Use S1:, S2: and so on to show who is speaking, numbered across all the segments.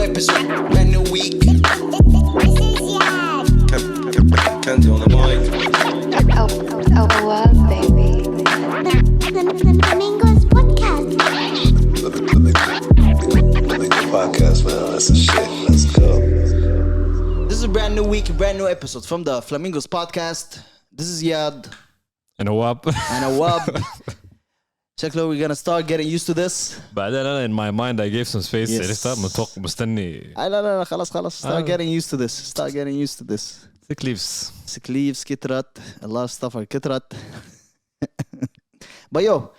S1: episode, brand new week.
S2: Candy on the mic.
S3: Oh, well, baby.
S4: Flamingos podcast.
S2: Podcast, man. That's a shit. Let's go.
S1: This is a brand new week, brand new episode from the Flamingos podcast. This is Yad
S5: And a wap.
S1: and Awab. شكله we're gonna start getting used to this.
S5: بعدين أنا in my mind I gave some space.
S1: Yes.
S5: عرفتها مستني.
S1: لا خلاص. Start getting used to this.
S5: Sick leaves.
S1: Sick leaves كترت. A lot of stuff are كترت. But yo,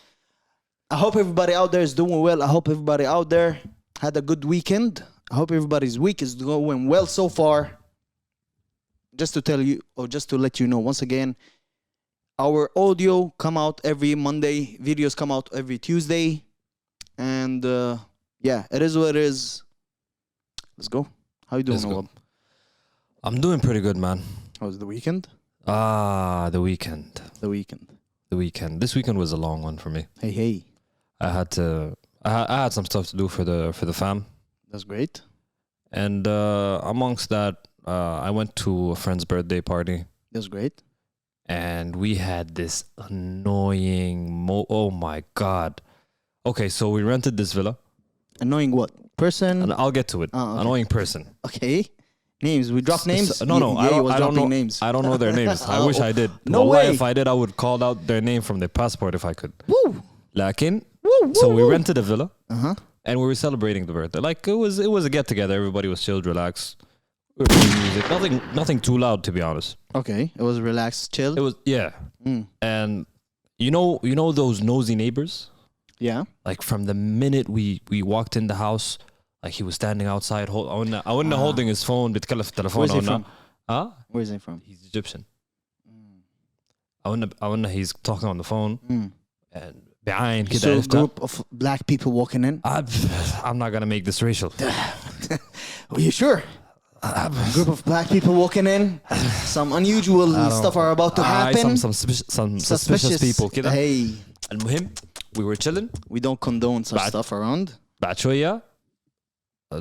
S1: I hope everybody out there is doing well. I hope everybody out there had a good weekend. I hope everybody's week is going well so far. Just to tell you, or just to let you know once again, our audio come out every Monday. Videos come out every Tuesday. And yeah, it is what it is. Let's go. How you doing,
S5: Let's go.
S1: Awab?
S5: I'm doing pretty good, man.
S1: How was the weekend?
S5: The weekend.
S1: The weekend.
S5: This weekend was a long one for me.
S1: Hey.
S5: I had some stuff to do for the fam.
S1: That's great.
S5: And amongst that, I went to a friend's birthday party.
S1: That's great.
S5: And we had this annoying oh my god. Okay, so we rented this villa.
S1: Annoying what? Person?
S5: And I'll get to it.
S1: Oh, okay.
S5: Annoying person.
S1: Okay. Names. We drop names?
S5: No,
S1: Yeah, he was
S5: I don't
S1: dropping
S5: know.
S1: names.
S5: I don't know their names. I wish I did.
S1: No
S5: Wallahi,
S1: way.
S5: if I did, I would call out their name from their passport if I could.
S1: Woo!
S5: Lakin,
S1: Woo!
S5: so we rented a villa
S1: Uh-huh.
S5: and we were celebrating the birthday. Like it was a get together. Everybody was chilled, relaxed. We were playing music. Nothing too loud, to be honest.
S1: Okay. It was relaxed, chill.
S5: It was
S1: Mm.
S5: and you know those nosy neighbors.
S1: Yeah.
S5: Like from the minute we walked in the house, like he was standing outside. I wasn't holding his phone. بيتكلم في التليفون.
S1: Where's he from?
S5: Huh?
S1: Where is he from?
S5: He's Egyptian. I wonder he's talking on the phone and بعين كده
S1: So a
S5: عرفتها.
S1: group of black people walking in.
S5: I'm not gonna make this racial.
S1: Are you sure? A group of black people walking in. Some unusual stuff are about to happen.
S5: Some suspicious people كده.
S1: Hey,
S5: المهم we were chilling.
S1: we don't condone such stuff around.
S5: بعد شوية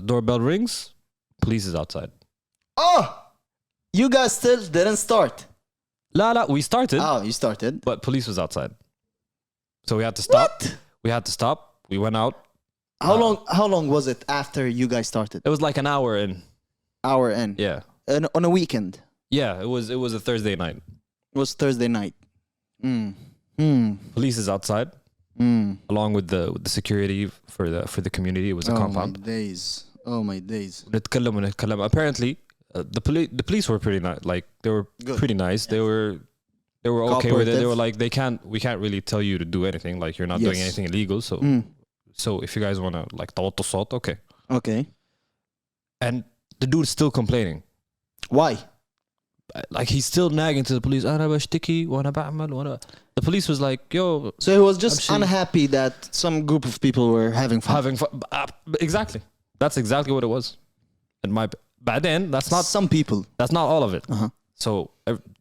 S5: doorbell rings. Police is outside.
S1: Oh! You guys still didn't start.
S5: لا we started.
S1: Oh, you started.
S5: But police was outside. So we had to stop.
S1: What?
S5: We had to stop. We went out.
S1: How long was it after you guys started?
S5: It was like an hour in.
S1: Hour in.
S5: Yeah.
S1: On a weekend.
S5: Yeah, it was a Thursday night.
S1: It was Thursday night.
S5: Police is outside along with the security for the community. It was a compound.
S1: Oh my days.
S5: ونتكلم. Apparently, the police were pretty nice. Like they were
S1: Good.
S5: pretty nice. They were okay with it. They
S1: Cooperative.
S5: were like we can't really tell you to do anything. Like you're not doing
S1: Yes.
S5: anything illegal. So if you guys want to like توطوا الصوت, okay.
S1: Okay.
S5: And the dude's still complaining.
S1: Why?
S5: Like he's still nagging to the police. أنا بشتكي وأنا بعمل وأنا. The police was like, yo,
S1: So he was just
S5: Actually-
S1: unhappy that some group of people were having fun.
S5: having fun. Exactly. That's exactly what it was. And بعدين that's not all of it.
S1: Uh-huh.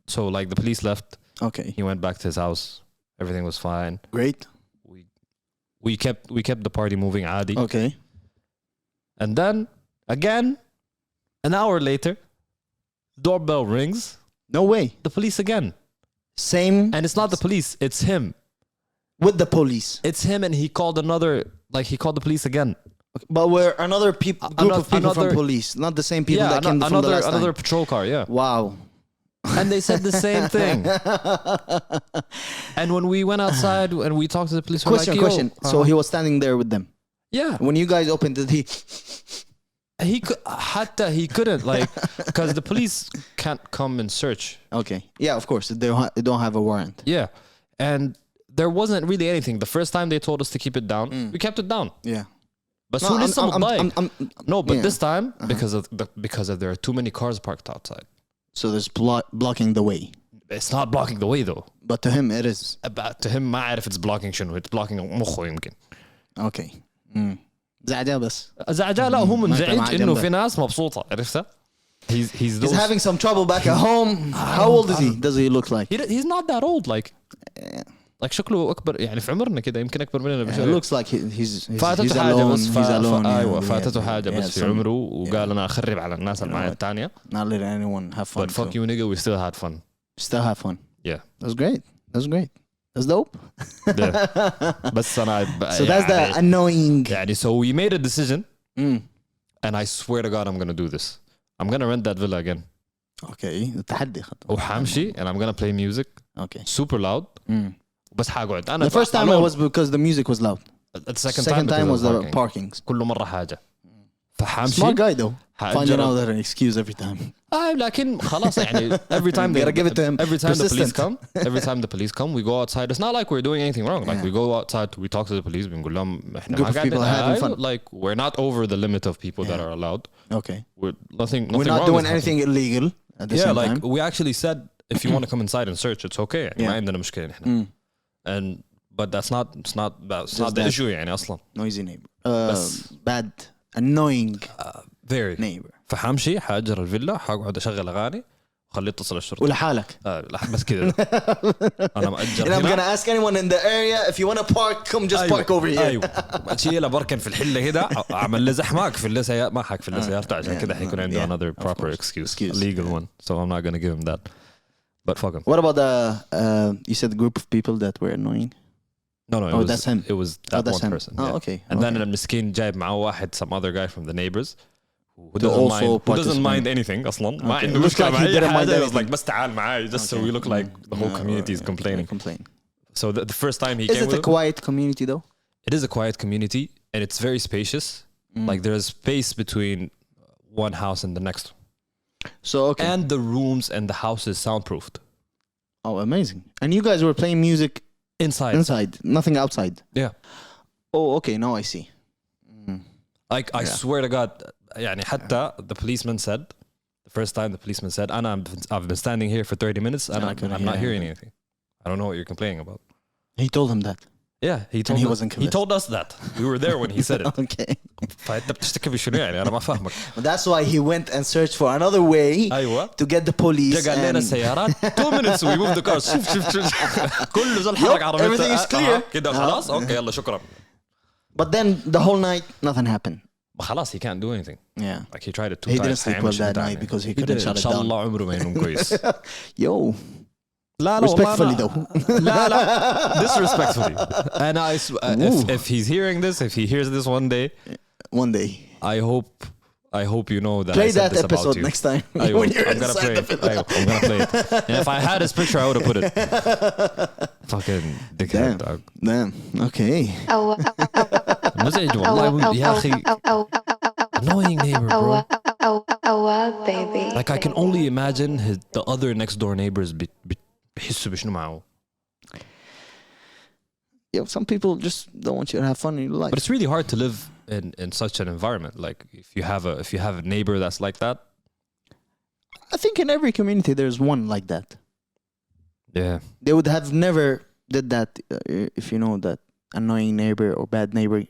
S5: So like the police left.
S1: Okay.
S5: He went back to his house. Everything was fine.
S1: Great.
S5: We kept the party moving عادي.
S1: Okay.
S5: And then again, an hour later, doorbell rings.
S1: No way.
S5: The police again.
S1: Same
S5: And it's not the police, it's him.
S1: with the police.
S5: It's him and he called the police again.
S1: But we're another group of people from
S5: another-
S1: police, not the same people that came from the last
S5: another
S1: time.
S5: patrol car, yeah.
S1: Wow.
S5: And they said the same thing. And when we went outside and we talked to the police, we're like, yo,
S1: Question. So he was standing there with them.
S5: yeah,
S1: When you guys opened it,
S5: he couldn't like because the police can't come and search.
S1: Okay. Yeah, of course. They don't have a warrant.
S5: Yeah, and there wasn't really anything. The first time they told us to keep it down, we kept it down.
S1: Yeah.
S5: But
S1: No,
S5: soon as
S1: I'm- I'm-
S5: no, but
S1: yeah.
S5: this time because of there are too many cars parked outside.
S1: So there's blocking the way.
S5: It's not blocking the way though.
S1: But to him, it is.
S5: To him ما عارف it's blocking شنو. It's blocking مخه يمكن.
S1: Okay. زعجة بس.
S5: زعجة لا هو منزعج
S1: معاه
S5: إنه
S1: جنبه.
S5: في ناس مبسوطة عرفتها. He's
S1: He's
S5: those,
S1: having some trouble back at home. How old is he? Does he look like?
S5: he's not that old. Like like شكله اكبر يعني في عمرنا كده يمكن اكبر مننا
S1: It
S5: بشوي.
S1: looks like he's
S5: فاتته حاجه
S1: alone.
S5: بس
S1: He's alone.
S5: ايوه
S1: yeah,
S5: فاتته
S1: yeah,
S5: حاجه
S1: yeah,
S5: بس في
S1: some-
S5: عمره وقال انا اخرب على الناس اللي
S1: You know
S5: معايا
S1: what?
S5: الثانيه.
S1: Not let anyone have fun.
S5: But fuck
S1: so
S5: you nigga, we still had fun.
S1: Still have fun.
S5: Yeah.
S1: That's great. That's great. That's dope.
S5: Yeah. بس انا
S1: So that's the annoying.
S5: يعني so we made a decision
S1: Mm.
S5: and I swear to God I'm gonna do this. I'm gonna rent that villa again.
S1: Okay. التحدي خطوة.
S5: وحامشي and I'm gonna play music
S1: Okay.
S5: super loud.
S1: Mm.
S5: بس حقعد انا
S1: The first time
S5: alone.
S1: it was because the music was loud.
S5: The second
S1: Second time
S5: because
S1: was
S5: of
S1: the parkings.
S5: كل مرة حاجة. فحامشي
S1: Smart guy though. Finding
S5: حأجر
S1: out that an excuse every time.
S5: لكن خلاص يعني every time
S1: Gotta give it to him.
S5: every time the police
S1: Persistent.
S5: come we go outside. It's not like we're doing anything wrong. Like
S1: Yeah.
S5: we go outside, we talk to the police. بنقول لهم إحنا
S1: Group
S5: ما
S1: of
S5: قاعدين
S1: people having fun.
S5: like we're not over the limit of people that
S1: Yeah.
S5: are allowed.
S1: Okay.
S5: We're nothing
S1: We're not
S5: wrong
S1: doing
S5: is
S1: anything illegal at the
S5: yeah,
S1: same
S5: like
S1: time.
S5: we actually said if you want to come inside and search, it's okay. يعني ما
S1: Yeah.
S5: عندنا مشكلة نحن.
S1: Mm.
S5: And but that's not
S1: Just
S5: the
S1: that.
S5: issue يعني أصلا.
S1: Noisy neighbor.
S5: بس-
S1: Bad. Annoying
S5: Very.
S1: neighbor.
S5: فحامشي حاجر الفيلا حقعد أشغل أغاني وخليه يتصل الشرطة.
S1: ولحالك.
S5: لا بس كذا. أنا مأجر
S1: And I'm
S5: هنا.
S1: gonna ask anyone in the area if you want to park, come just park over here.
S5: ايوه اشيله بركن في الحله كده اعمل له زحمه اقفل له سيارة ما حقفل له سيارته عشان كده حيكون عنده
S1: Yeah,
S5: another
S1: of
S5: proper
S1: course.
S5: excuse,
S1: Excuse,
S5: a legal
S1: yeah.
S5: one, so I'm not gonna give him that, but fuck him.
S1: What about the you said group of people that were annoying?
S5: No, it
S1: Oh,
S5: was
S1: that's him.
S5: It was that
S1: that's
S5: one
S1: him.
S5: person.
S1: Oh,
S5: yeah.
S1: okay.
S5: And then
S1: okay.
S5: المسكين جايب معه واحد some other guy from the neighbors who
S1: To also
S5: who doesn't mind
S1: participate.
S5: anything اصلا ما
S1: Okay.
S5: عنده
S1: Looks
S5: مشكله
S1: like
S5: مع
S1: he
S5: اي
S1: didn't mind
S5: حاجه. He was
S1: anything.
S5: like بس تعال معاي just so
S1: Okay.
S5: we look like the whole community is complaining.
S1: Complain.
S5: So the first time he
S1: Is
S5: came
S1: it
S5: with
S1: a
S5: him,
S1: quiet community though?
S5: it is a quiet community and it's very spacious. Like there's space between one house and the next.
S1: So okay.
S5: And the rooms and the house is soundproofed.
S1: Oh, amazing. And you guys were playing music inside, nothing outside.
S5: Yeah.
S1: Oh, okay. Now I see.
S5: Like I swear to God يعني حتى the policeman said the first time the policeman said I've been standing here for 30 minutes and
S1: I couldn't
S5: I'm not
S1: hear
S5: hearing
S1: anything.
S5: anything. I don't know what you're complaining about.
S1: He told him that.
S5: Yeah, he told
S1: he
S5: us,
S1: wasn't
S5: he
S1: convinced.
S5: told us that. We were there when he said it.
S1: Okay.
S5: فأنت بتشتكي بشنو يعني أنا ما فاهمك.
S1: That's why he went and searched for another way
S5: أيوة.
S1: to get the police.
S5: جا قال لنا
S1: and-
S5: السيارات 2 minutes we moved the cars. شوف كله زول حرك
S1: Yup,
S5: عربيته.
S1: everything is clear.
S5: كده خلاص أوكي يلا شكرا.
S1: But then the whole night nothing happened.
S5: خلاص he can't do anything.
S1: Yeah.
S5: Like he tried it 2
S1: He
S5: times.
S1: didn't sleep well that night because he couldn't shut
S5: إن
S1: it
S5: شاء
S1: down.
S5: الله عمره ما ينوم كويس.
S1: Yo,
S5: لا
S1: respectfully though.
S5: لا disrespectfully. And if he's hearing this, if he hears this one day,
S1: One day.
S5: I hope you know that
S1: Play
S5: I said
S1: that
S5: this about
S1: episode
S5: you.
S1: next time
S5: I will.
S1: when you're
S5: I'm gonna
S1: inside
S5: play
S1: the
S5: it.
S1: villa.
S5: I'm gonna play it. And if I had his picture, I would have put it. Fucking dickhead,
S1: Damn.
S5: dog.
S1: Damn. Okay.
S5: مزعج والله يا أخي. Annoying neighbor, bro.
S3: baby.
S5: Like I can only imagine the other next door neighbors بيحسوا بشنو معه.
S1: Yeah, some people just don't want you to have fun in your life.
S5: But it's really hard to live in such an environment. Like if you have a neighbor that's like that.
S1: I think in every community there's one like that.
S5: Yeah.
S1: They would have never did that if you know that annoying neighbor or bad neighbor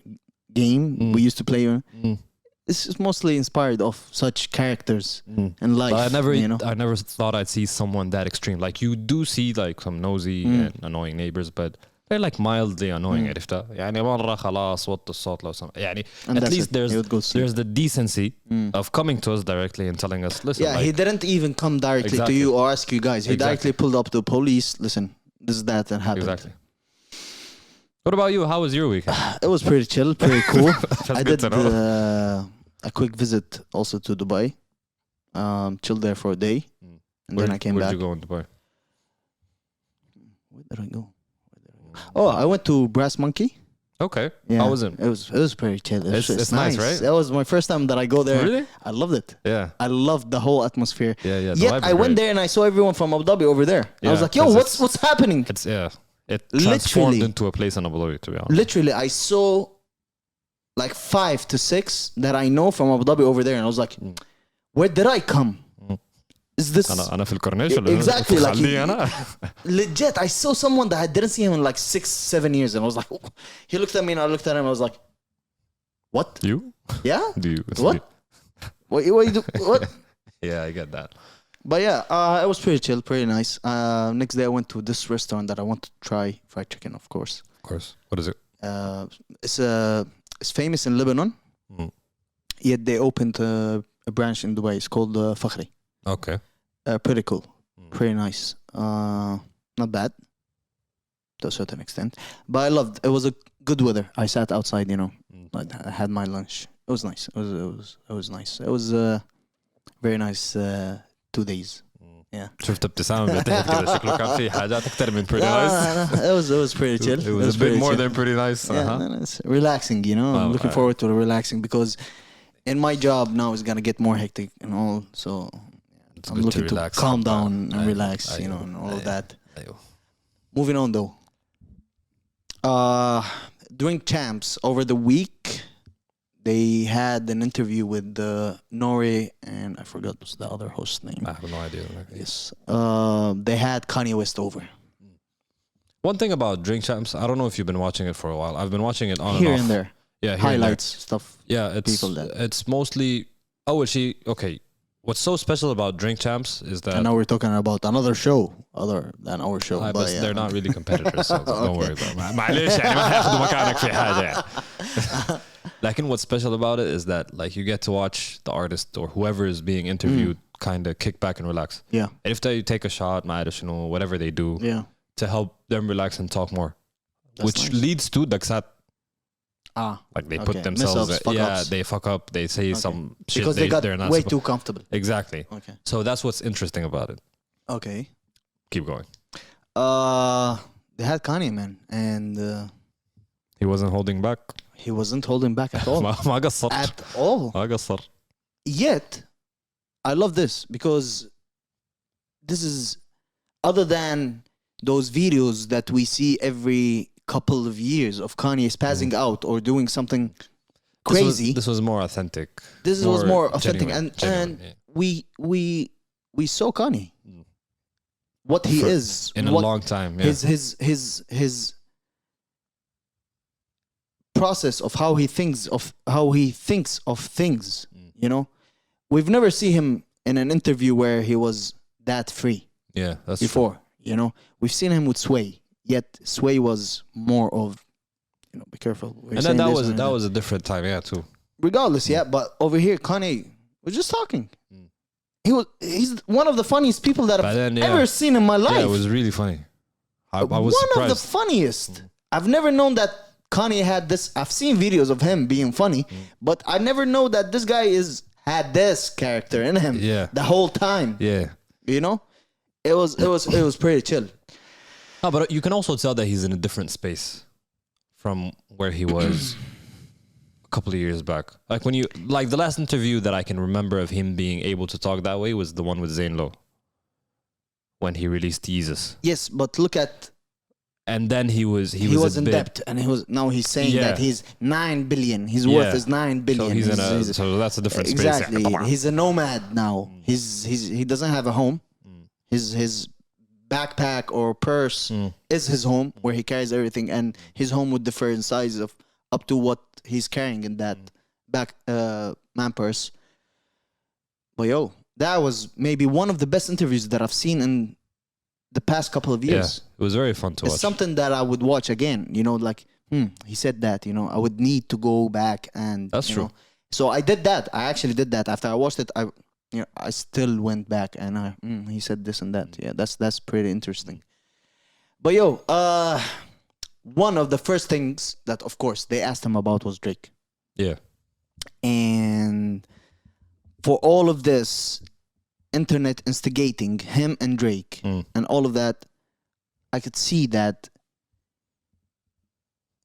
S1: game we used to play. This is mostly inspired of such characters in life.
S5: But
S1: I
S5: I never thought I'd see someone that extreme. Like you do see like some nosy and annoying neighbors, but they're like mildly annoying. عرفتها؟ يعني مرة خلاص وطي الصوت لو سمحت. يعني
S1: And
S5: at
S1: that's
S5: least
S1: it. He would go sleep.
S5: there's the decency of coming to us directly and telling us, listen,
S1: Yeah,
S5: like,
S1: he didn't even come directly
S5: Exactly.
S1: to you or ask you guys. He
S5: Exactly.
S1: directly pulled up to the police. Listen, this is that and happened.
S5: exactly. What about you? How was your weekend?
S1: It was pretty chill, pretty cool. I
S5: good
S1: did
S5: to know.
S1: a quick visit also to Dubai. Chilled there for a day, and then I came
S5: Where'd
S1: back.
S5: you go in Dubai?
S1: Where did I go? Oh, I went to Brass Monkey.
S5: Okay.
S1: Yeah,
S5: How was it?
S1: It was pretty chill.
S5: It's nice, right?
S1: That was my first time that I go there.
S5: Really?
S1: I loved it.
S5: Yeah.
S1: I loved the whole atmosphere.
S5: Yeah. The
S1: Yet
S5: vibe
S1: I
S5: is
S1: went
S5: great.
S1: there and I saw everyone from Abu Dhabi over there. I was
S5: Yeah,
S1: like, "Yo,
S5: 'cause
S1: what's happening?"
S5: It's It transformed
S1: Literally.
S5: into a place in Abu Dhabi, to be honest.
S1: Literally, I saw like 5 to 6 that I know from Abu Dhabi over there, and I was like, "Where did I come? Is this
S5: أنا في الكورنيش
S1: Exactly, like
S5: خليه أنا.
S1: legit?" I saw someone that I didn't see him in like 6-7 years, and I was like, "Oh." He looked at me, and I looked at him. I was like, "What?
S5: You?
S1: Yeah?
S5: Do you?
S1: What? What you do? What?"
S5: Yeah, I get that.
S1: But yeah, it was pretty chill, pretty nice. Next day I went to this restaurant that I want to try fried chicken, of course.
S5: Of course. What is it?
S1: It's famous in Lebanon.
S5: Mm.
S1: Yet they opened a branch in Dubai. It's called Fakhri.
S5: Okay.
S1: Pretty cool, pretty nice. Not bad to a certain extent, but I loved. It was a good weather. I sat outside, I had my lunch. It was nice. It was nice. It was very nice 2 days. Yeah.
S5: شفت ابتسامة بتهت كده شكله كان في حاجات أكتر من pretty
S1: No,
S5: nice.
S1: no, it was pretty chill.
S5: It was a bit
S1: pretty
S5: more
S1: chill.
S5: than pretty nice.
S1: Yeah,
S5: Uh-huh.
S1: no, it's relaxing. I'm looking forward to relaxing because in my job now it's gonna get more hectic and all. So
S5: It's
S1: I'm
S5: good
S1: looking to
S5: relax.
S1: calm down and
S5: أيوه.
S1: relax,
S5: أيوه.
S1: and all of that.
S5: أيوه.
S1: Moving on though. During champs over the week, they had an interview with Nori and I forgot what's the other host name.
S5: I have no idea.
S1: Yes. They had Kanye West over.
S5: One thing about Drink Champs, I don't know if you've been watching it for a while. I've been watching it on
S1: Here
S5: and off.
S1: and there.
S5: Yeah, here and there.
S1: Highlights, stuff.
S5: Yeah, it's mostly. Okay. What's so special about Drink Champs is that
S1: And now we're talking about another show other than our show.
S5: but
S1: But yeah.
S5: they're not really competitors, so don't worry about it. معليش يعني ما هياخدوا مكانك في حاجة يعني. Like, what's special about it is that like you get to watch the artist or whoever is being interviewed kind of kick back and relax.
S1: Yeah.
S5: And if they take a shot, whatever they do
S1: Yeah.
S5: to help them relax and talk more,
S1: That's
S5: which
S1: nice.
S5: leads to daksat. Like they put
S1: Okay.
S5: themselves,
S1: Miss-ups, fuck-ups.
S5: they fuck up, they say some shit
S1: Because they got
S5: they're not
S1: way
S5: supposed-
S1: too comfortable.
S5: Exactly.
S1: Okay.
S5: So that's what's interesting about it.
S1: Okay.
S5: Keep going.
S1: They had Kanye, man, and
S5: He wasn't holding back.
S1: he wasn't holding back at all.
S5: ما قصر.
S1: At all.
S5: ما قصر.
S1: Yet, I love this because this is other than those videos that we see every couple of years of Kanye spazzing out or doing something crazy.
S5: This was more authentic.
S1: This was more authentic,
S5: genuine,
S1: and
S5: yeah.
S1: we saw Kanye, what he is
S5: in a
S1: what
S5: long time. Yeah.
S1: his process of how he thinks of things. We've never seen him in an interview where he was that free
S5: Yeah, that's
S1: before. We've seen him with Sway, yet Sway was more of be careful. We're
S5: And then
S1: saying this
S5: that was a different time, yeah, too.
S1: regardless, yeah. But over here, Kanye was just talking. He's one of the funniest people that I've ever seen in my life.
S5: Yeah, it was really funny. I was
S1: one
S5: surprised.
S1: of the funniest. I've never known that Kanye had this. I've seen videos of him being funny, but I never know that this guy had this character in him.
S5: Yeah.
S1: The whole time.
S5: Yeah.
S1: It was pretty chill.
S5: No, but you can also tell that he's in a different space from where he was a couple of years back. Like the last interview that I can remember of him being able to talk that way was the one with Zayn Lowe when he released Jesus.
S1: Yes, but look at
S5: And then he was
S1: in debt, and now he's saying that he's 9 billion. His worth is 9 billion.
S5: So so that's a different space.
S1: Exactly. He's a nomad now. He doesn't have a home. His backpack or purse is his home where he carries everything, and his home would differ in size of up to what he's carrying in that man purse. But that was maybe one of the best interviews that I've seen in the past couple of years.
S5: Yeah, it was very fun to watch.
S1: It's something that I would watch again. Like he said that. I would need to go back and
S5: That's true.
S1: So I did that. I actually did that after I watched it. I still went back and he said this and that. Yeah, that's pretty interesting. But one of the first things that, of course, they asked him about was Drake.
S5: Yeah.
S1: And for all of this internet instigating him and Drake and all of that, I could see that.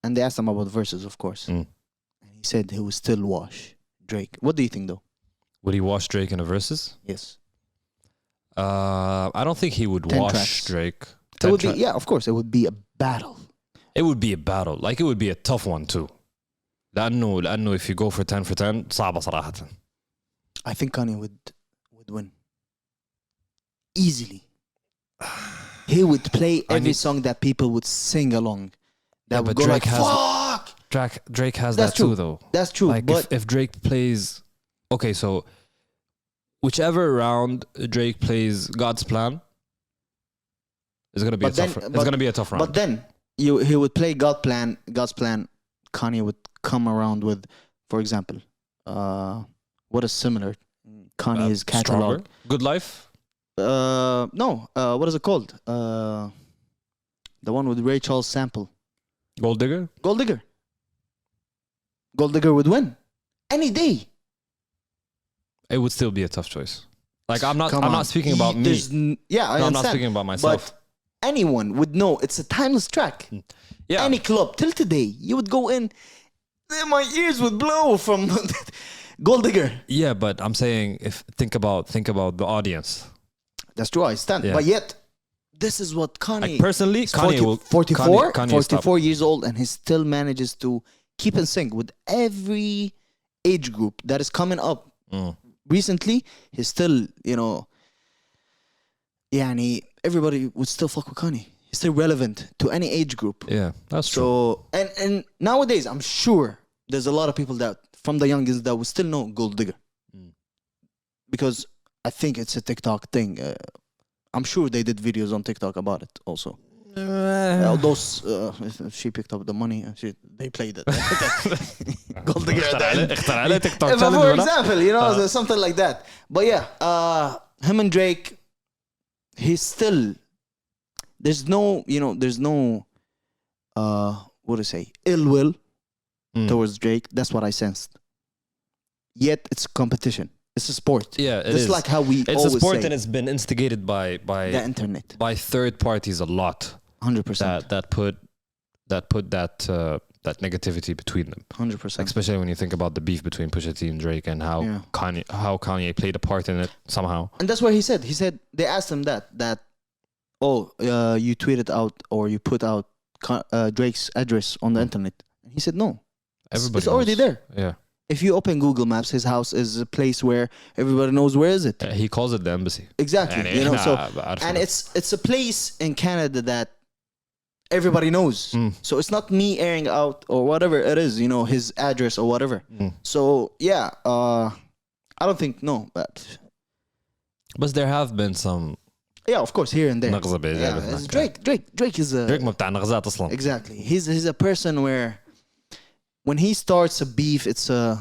S1: And they asked him about verses, of course. And he said he would still wash Drake. What do you think, though?
S5: Would he wash Drake in the verses?
S1: Yes.
S5: I don't think he would
S1: 10
S5: wash
S1: tracks.
S5: Drake.
S1: It would be, of course, it would be a battle.
S5: It would be a battle. Like, it would be a tough one too. لأنه if you go for 10 for 10 صعبة صراحة.
S1: I think Kanye would win. Easily. He would play every song that people would sing along. That would go
S5: Drake
S1: like, fuck!
S5: Drake has
S1: That's
S5: that
S1: true.
S5: too, though.
S1: That's true.
S5: Like,
S1: but
S5: if Drake plays... Okay, so whichever round Drake plays God's Plan is gonna be it's gonna be a tough round.
S1: But then he would play God's Plan. Kanye would come around with, for example, what is similar? Kanye's catalog.
S5: Stronger? Good Life.
S1: No. What is it called? The one with Ray Charles sample.
S5: Gold Digger.
S1: Gold Digger. Gold Digger would win any day.
S5: It would still be a tough choice. Like I'm not
S1: Come on.
S5: speaking about me.
S1: Yeah, I
S5: No, I'm
S1: understand.
S5: not speaking about myself.
S1: But anyone would know it's a timeless track.
S5: Yeah.
S1: Any club till today, you would go in. My ears would blow from Gold Digger.
S5: Yeah, but I'm saying think about the audience.
S1: That's true. I stand.
S5: Yeah.
S1: But yet, this is what Kanye.
S5: Like personally,
S1: He's
S5: Kanye
S1: 40
S5: will
S1: 44,
S5: Kanye
S1: 44 years old, and he still manages to keep in sync with every age group that is coming up. Recently, he's still, everybody would still fuck with Kanye. He's still relevant to any age group.
S5: Yeah, that's true.
S1: So, and nowadays, I'm sure there's a lot of people that, from the youngest, that will still know Gold Digger. Because I think it's a TikTok thing. I'm sure they did videos on TikTok about it also. Those, if she picked up the money, they played it. Gold Digger at the end.
S5: TikTok
S1: But for example, something like that. But yeah, him and Drake, he's still, there's no, what to say, ill will towards Drake. That's what I sensed. Yet it's competition. It's a sport.
S5: Yeah, it
S1: It's
S5: is.
S1: like how we
S5: It's
S1: always
S5: a sport
S1: say.
S5: and it's been instigated by
S1: The internet.
S5: by third parties a lot.
S1: 100%.
S5: That put that negativity between them.
S1: 100%.
S5: Especially when you think about the beef between Pusha T and Drake and how
S1: Yeah.
S5: Kanye played a part in it somehow.
S1: And that's what he said. He said they asked him that you tweeted out or you put out Drake's address on the internet. And he said no.
S5: Everybody
S1: It's already
S5: knows.
S1: there.
S5: Yeah.
S1: If you open Google Maps, his house is a place where everybody knows where is it.
S5: He calls it the embassy.
S1: Exactly.
S5: يعني
S1: So
S5: إحنا بعرف
S1: and
S5: ده.
S1: it's a place in Canada that everybody knows. So it's not me airing out or whatever it is, his address or whatever. So yeah, I don't think but
S5: there have been some
S1: yeah, of course, here and there.
S5: نغزة بيجي
S1: Yeah,
S5: هناك.
S1: it's Drake is a
S5: Drake ما بتاع نغزات أصلا.
S1: exactly. He's a person where when he starts a beef, it's a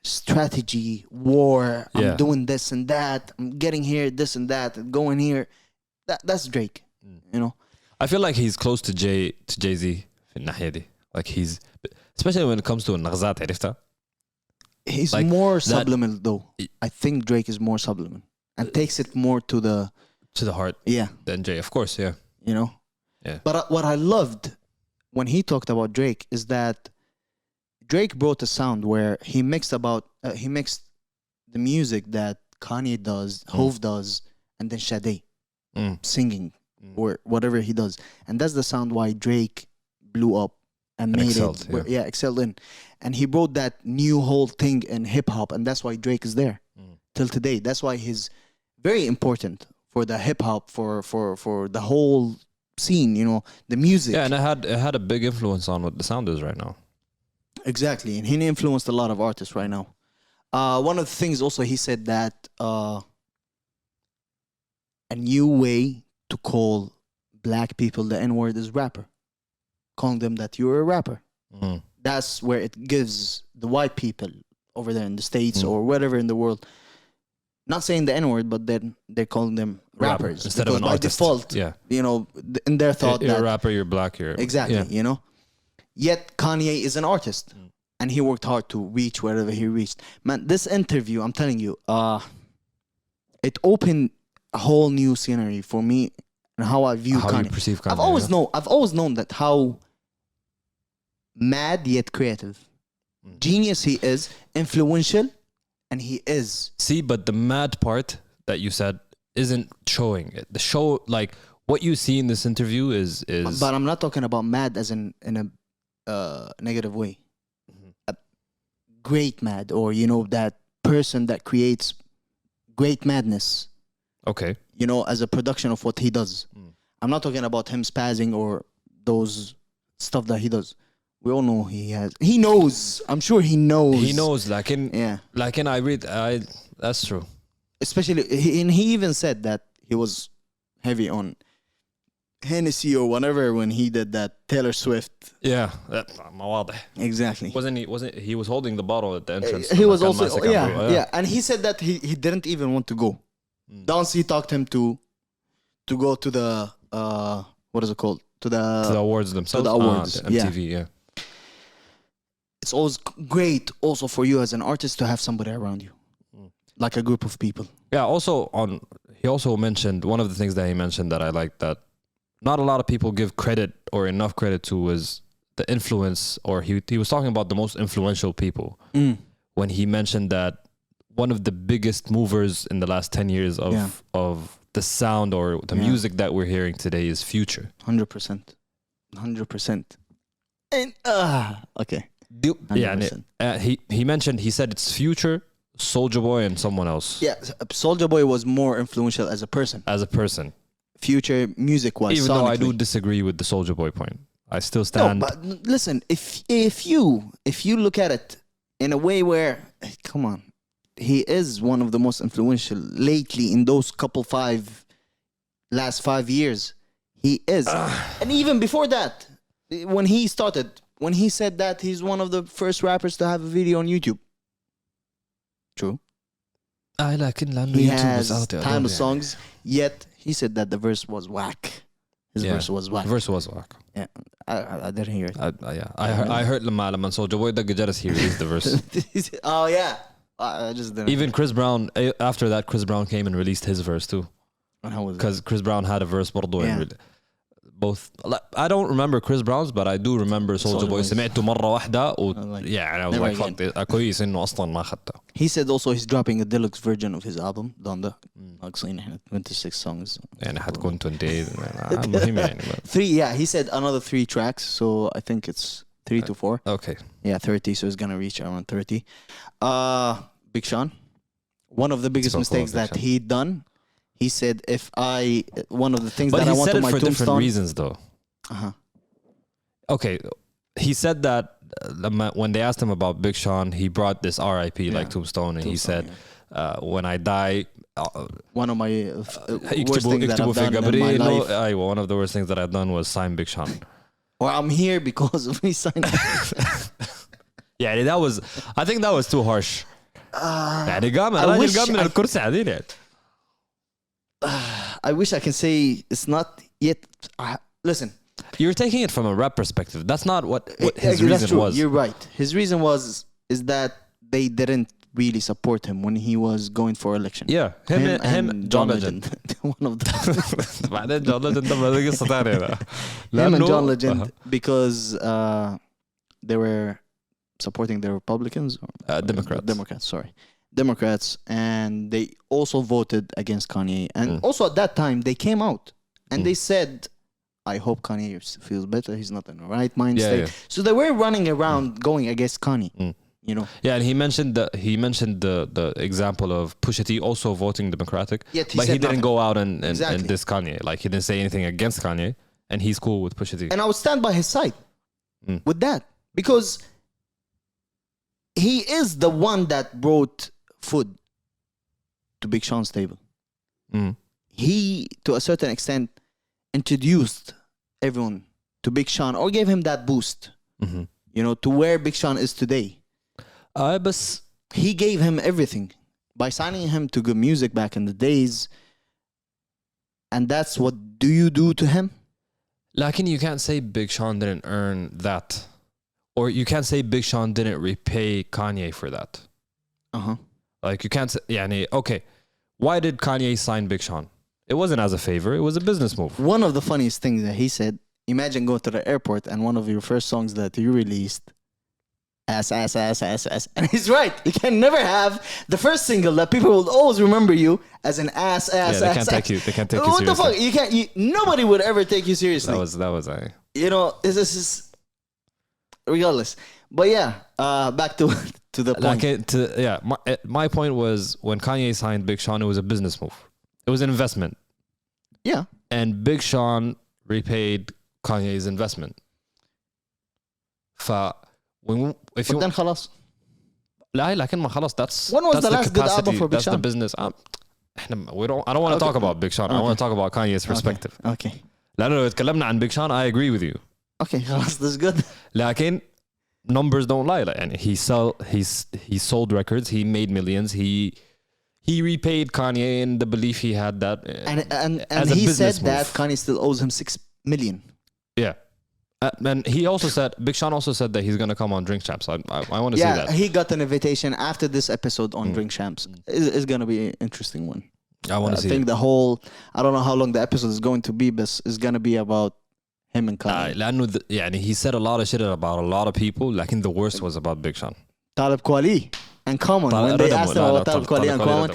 S1: strategy, war.
S5: Yeah.
S1: I'm doing this and that. I'm getting here, this and that, and going here. That's Drake.
S5: I feel like he's close to Jay-Z في الناحية دي. Like he's especially when it comes to النغزات عرفتها.
S1: He's
S5: Like
S1: more
S5: that-
S1: subliminal though. I think Drake is more subliminal and takes it more to the
S5: heart than Jay, of course, yeah. Yeah.
S1: But what I loved when he talked about Drake is that Drake brought a sound where he mixed the music that Kanye does, Hov does, and then Sade singing or whatever he does, and that's the sound why Drake blew up and made
S5: excelled,
S1: it, excelled in, and he brought that new whole thing in hip hop, and that's why Drake is there till today. That's why he's very important for the hip hop, for the whole scene, the music.
S5: Yeah, and it had a big influence on what the sound is right now.
S1: Exactly, and he influenced a lot of artists right now. One of the things also he said that a new way to call black people the N-word is rapper. Calling them that you're a rapper. That's where it gives the white people over there in the States or wherever in the world, not saying the N-word, but then they're calling them rappers.
S5: Instead of
S1: Because
S5: an
S1: by
S5: artist.
S1: default,
S5: Yeah.
S1: in their thought
S5: You're
S1: that
S5: a rapper, you're black, you're...
S1: exactly,
S5: Yeah.
S1: Yet Kanye is an artist, and he worked hard to reach wherever he reached. Man, this interview, I'm telling you, it opened a whole new scenery for me and how I view
S5: How
S1: Kanye.
S5: you perceive Kanye,
S1: I've always known that how mad yet creative, genius he is, influential, and he is.
S5: See, but the mad part that you said isn't showing it. The show, like, what you see in this interview is...
S1: But I'm not talking about mad as in a negative way. A great mad, or that person that creates great madness.
S5: Okay.
S1: As a production of what he does. I'm not talking about him spazzing or those stuff that he does. We all know he knows. I'm sure he knows.
S5: He knows, like in
S1: Yeah.
S5: I read, that's true.
S1: especially and he even said that he was heavy on Hennessy or whatever when he did that Taylor Swift.
S5: Yeah, ما واضح.
S1: Exactly.
S5: Wasn't he was holding the bottle at the entrance?
S1: He was
S5: كان
S1: also
S5: ماسك
S1: yeah,
S5: عمره.
S1: yeah, and he said that he didn't even want to go. Dancy talked him to go to the what is it called, to the
S5: awards themselves.
S1: the awards,
S5: the MTV, yeah.
S1: It's always great also for you as an artist to have somebody around you, like a group of people.
S5: Yeah. He also mentioned one of the things that he mentioned that I like that not a lot of people give credit or enough credit to was the influence, or he was talking about the most influential people when he mentioned that one of the biggest movers in the last 10 years of the sound or the music that we're hearing today is Future.
S1: 100%. 100%. And okay.
S5: He mentioned, he said it's Future, Soulja Boy, and someone else.
S1: Yeah, Soulja Boy was more influential as a person. Future music-wise,
S5: even though I do disagree with the Soulja Boy point. I still stand.
S1: No, but listen, if you look at it in a way where, come on, he is one of the most influential lately in those last 5 years. He is. And even before that, when he said that he's one of the first rappers to have a video on YouTube. True. He has timeless songs, yet he said that the verse was whack. His verse was whack.
S5: The verse was whack.
S1: Yeah, I didn't hear it.
S5: I heard لما Soulja Boy دق جرس he released the verse.
S1: Oh yeah, I just didn't.
S5: Even Chris Brown, after that, Chris Brown came and released his verse too. Because Chris Brown had a verse برضو.
S1: Yeah.
S5: Both. I don't remember Chris Brown's, but I do remember Soulja Boy. سمعته مرة واحدة yeah, and I was like, fuck this. كويس إنه أصلا ما أخذته.
S1: He said also he's dropping a deluxe version of his album Donda. ناقصين احنا 26 songs.
S5: يعني حتكون 28. المهم يعني.
S1: 3, yeah, he said another 3 tracks, so I think it's 3 to 4.
S5: Okay.
S1: Yeah, 30, so it's gonna reach around 30. Big Sean, one of the biggest mistakes that he done. He said, one of the things that I want on my tombstone. But he said it for
S5: different reasons, though. Okay, he said that when they asked him about Big Sean, he brought this R.I.P. like tombstone, and he said, when I die,
S1: one of my worst things that I've done in my life.
S5: One of the worst things that I've done was sign Big Sean.
S1: Or I'm here because of me signing.
S5: Yeah, I think that was too harsh. يعني قام الراجل من الكرسي عادي يعني.
S1: I wish I can say it's not yet. Listen,
S5: you're taking it from a rap perspective. That's not what his reason was.
S1: You're right. His reason is that they didn't really support him when he was going for election.
S5: Yeah, him John Legend.
S1: One of them.
S5: بعدين John Legend ده قصة ثانية.
S1: Him and John Legend because they were supporting the Republicans. Democrats, and they also voted against Kanye. And also at that time, they came out and they said, I hope Kanye feels better. He's not in the right mind state. Yeah. So they were running around going against Kanye, you know.
S5: Yeah, and he mentioned the example of Pusha T also voting Democratic.
S1: Yet
S5: but he didn't go out and diss Kanye. Like, he didn't say anything against Kanye, and he's cool with Pusha T.
S1: And I would stand by his side with that, because he is the one that brought food to Big Sean's table. He, to a certain extent, introduced everyone to Big Sean or gave him that boost, you know, to where Big Sean is today.
S5: But
S1: he gave him everything by signing him to good music back in the days. And that's what do you do to him?
S5: Like, you can't say Big Sean didn't earn that. Or you can't say Big Sean didn't repay Kanye for that. Like, you can't say, okay, why did Kanye sign Big Sean? It wasn't as a favor, it was a business move.
S1: One of the funniest things that he said, imagine going to the airport and one of your first songs that you released, ass. And he's right. You can never have the first single that people will always remember you as an ass.
S5: They can't take you seriously.
S1: What the fuck? Nobody would ever take you seriously.
S5: That was
S1: you know, this is regardless. But yeah, back to the point.
S5: My point was when Kanye signed Big Sean, it was a business move. It was an investment.
S1: Yeah.
S5: And Big Sean repaid Kanye's investment.
S1: then خلاص.
S5: لا لكن ما خلاص, that's
S1: when was the last
S5: capacity,
S1: good album for Big
S5: that's
S1: Sean?
S5: the business. I don't want to talk about Big Sean. I want to talk about Kanye's perspective.
S1: Okay.
S5: لأنه لو اتكلمنا عن Big Sean, I agree with you.
S1: Okay, خلاص, that's good.
S5: لكن numbers don't lie. يعني he sold records. He made millions. He repaid Kanye in the belief he had that.
S1: And
S5: as a
S1: he said
S5: business
S1: that
S5: move.
S1: Kanye still owes him 6 million.
S5: Yeah. And he also said, Big Sean also said that he's going to come on Drink Champs. I want to see that.
S1: Yeah, he got an invitation after this episode on Drink Champs. It's going to be an interesting one.
S5: I want to see
S1: I think
S5: it.
S1: I don't know how long the episode is going to be, but it's going to be about him and Kanye.
S5: لأنه he said a lot of shit about a lot of people. لكن the worst was about Big Sean.
S1: Talib Kweli and Common. When they asked him about Talib Kweli and Common,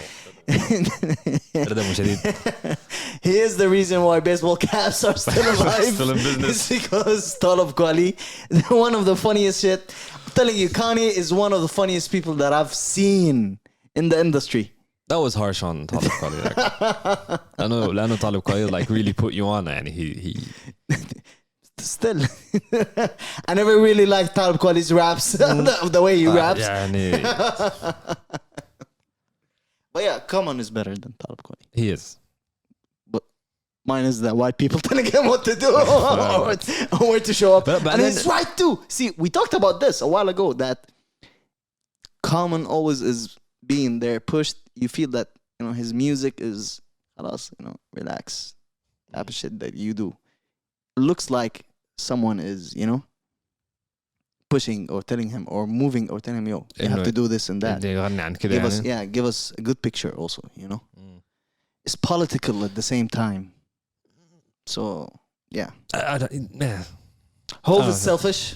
S1: he is the reason why baseball caps are still alive.
S5: Still in business.
S1: It's because Talib Kweli, one of the funniest shit. I'm telling you, Kanye is one of the funniest people that I've seen in the industry.
S5: That was harsh on Talib Kweli. لأنه Talib Kweli like really put you on, and he
S1: Still, I never really liked Talib Kweli's raps, the way he raps.
S5: يعني
S1: But yeah, Common is better than Talib Kweli.
S5: he is.
S1: But mine is that white people telling him what to do or where to show up.
S5: But
S1: and
S5: then-
S1: it's right too. See, we talked about this a while ago that Common always is being there pushed. You feel that, his music is, relax type of shit that you do. It looks like someone is, pushing or telling him or moving or telling him, yo, you have to do this and that.
S5: يغني عن كده يعني.
S1: Give us a good picture also, It's political at the same time. So, yeah.
S5: Yeah.
S1: Hove is selfish.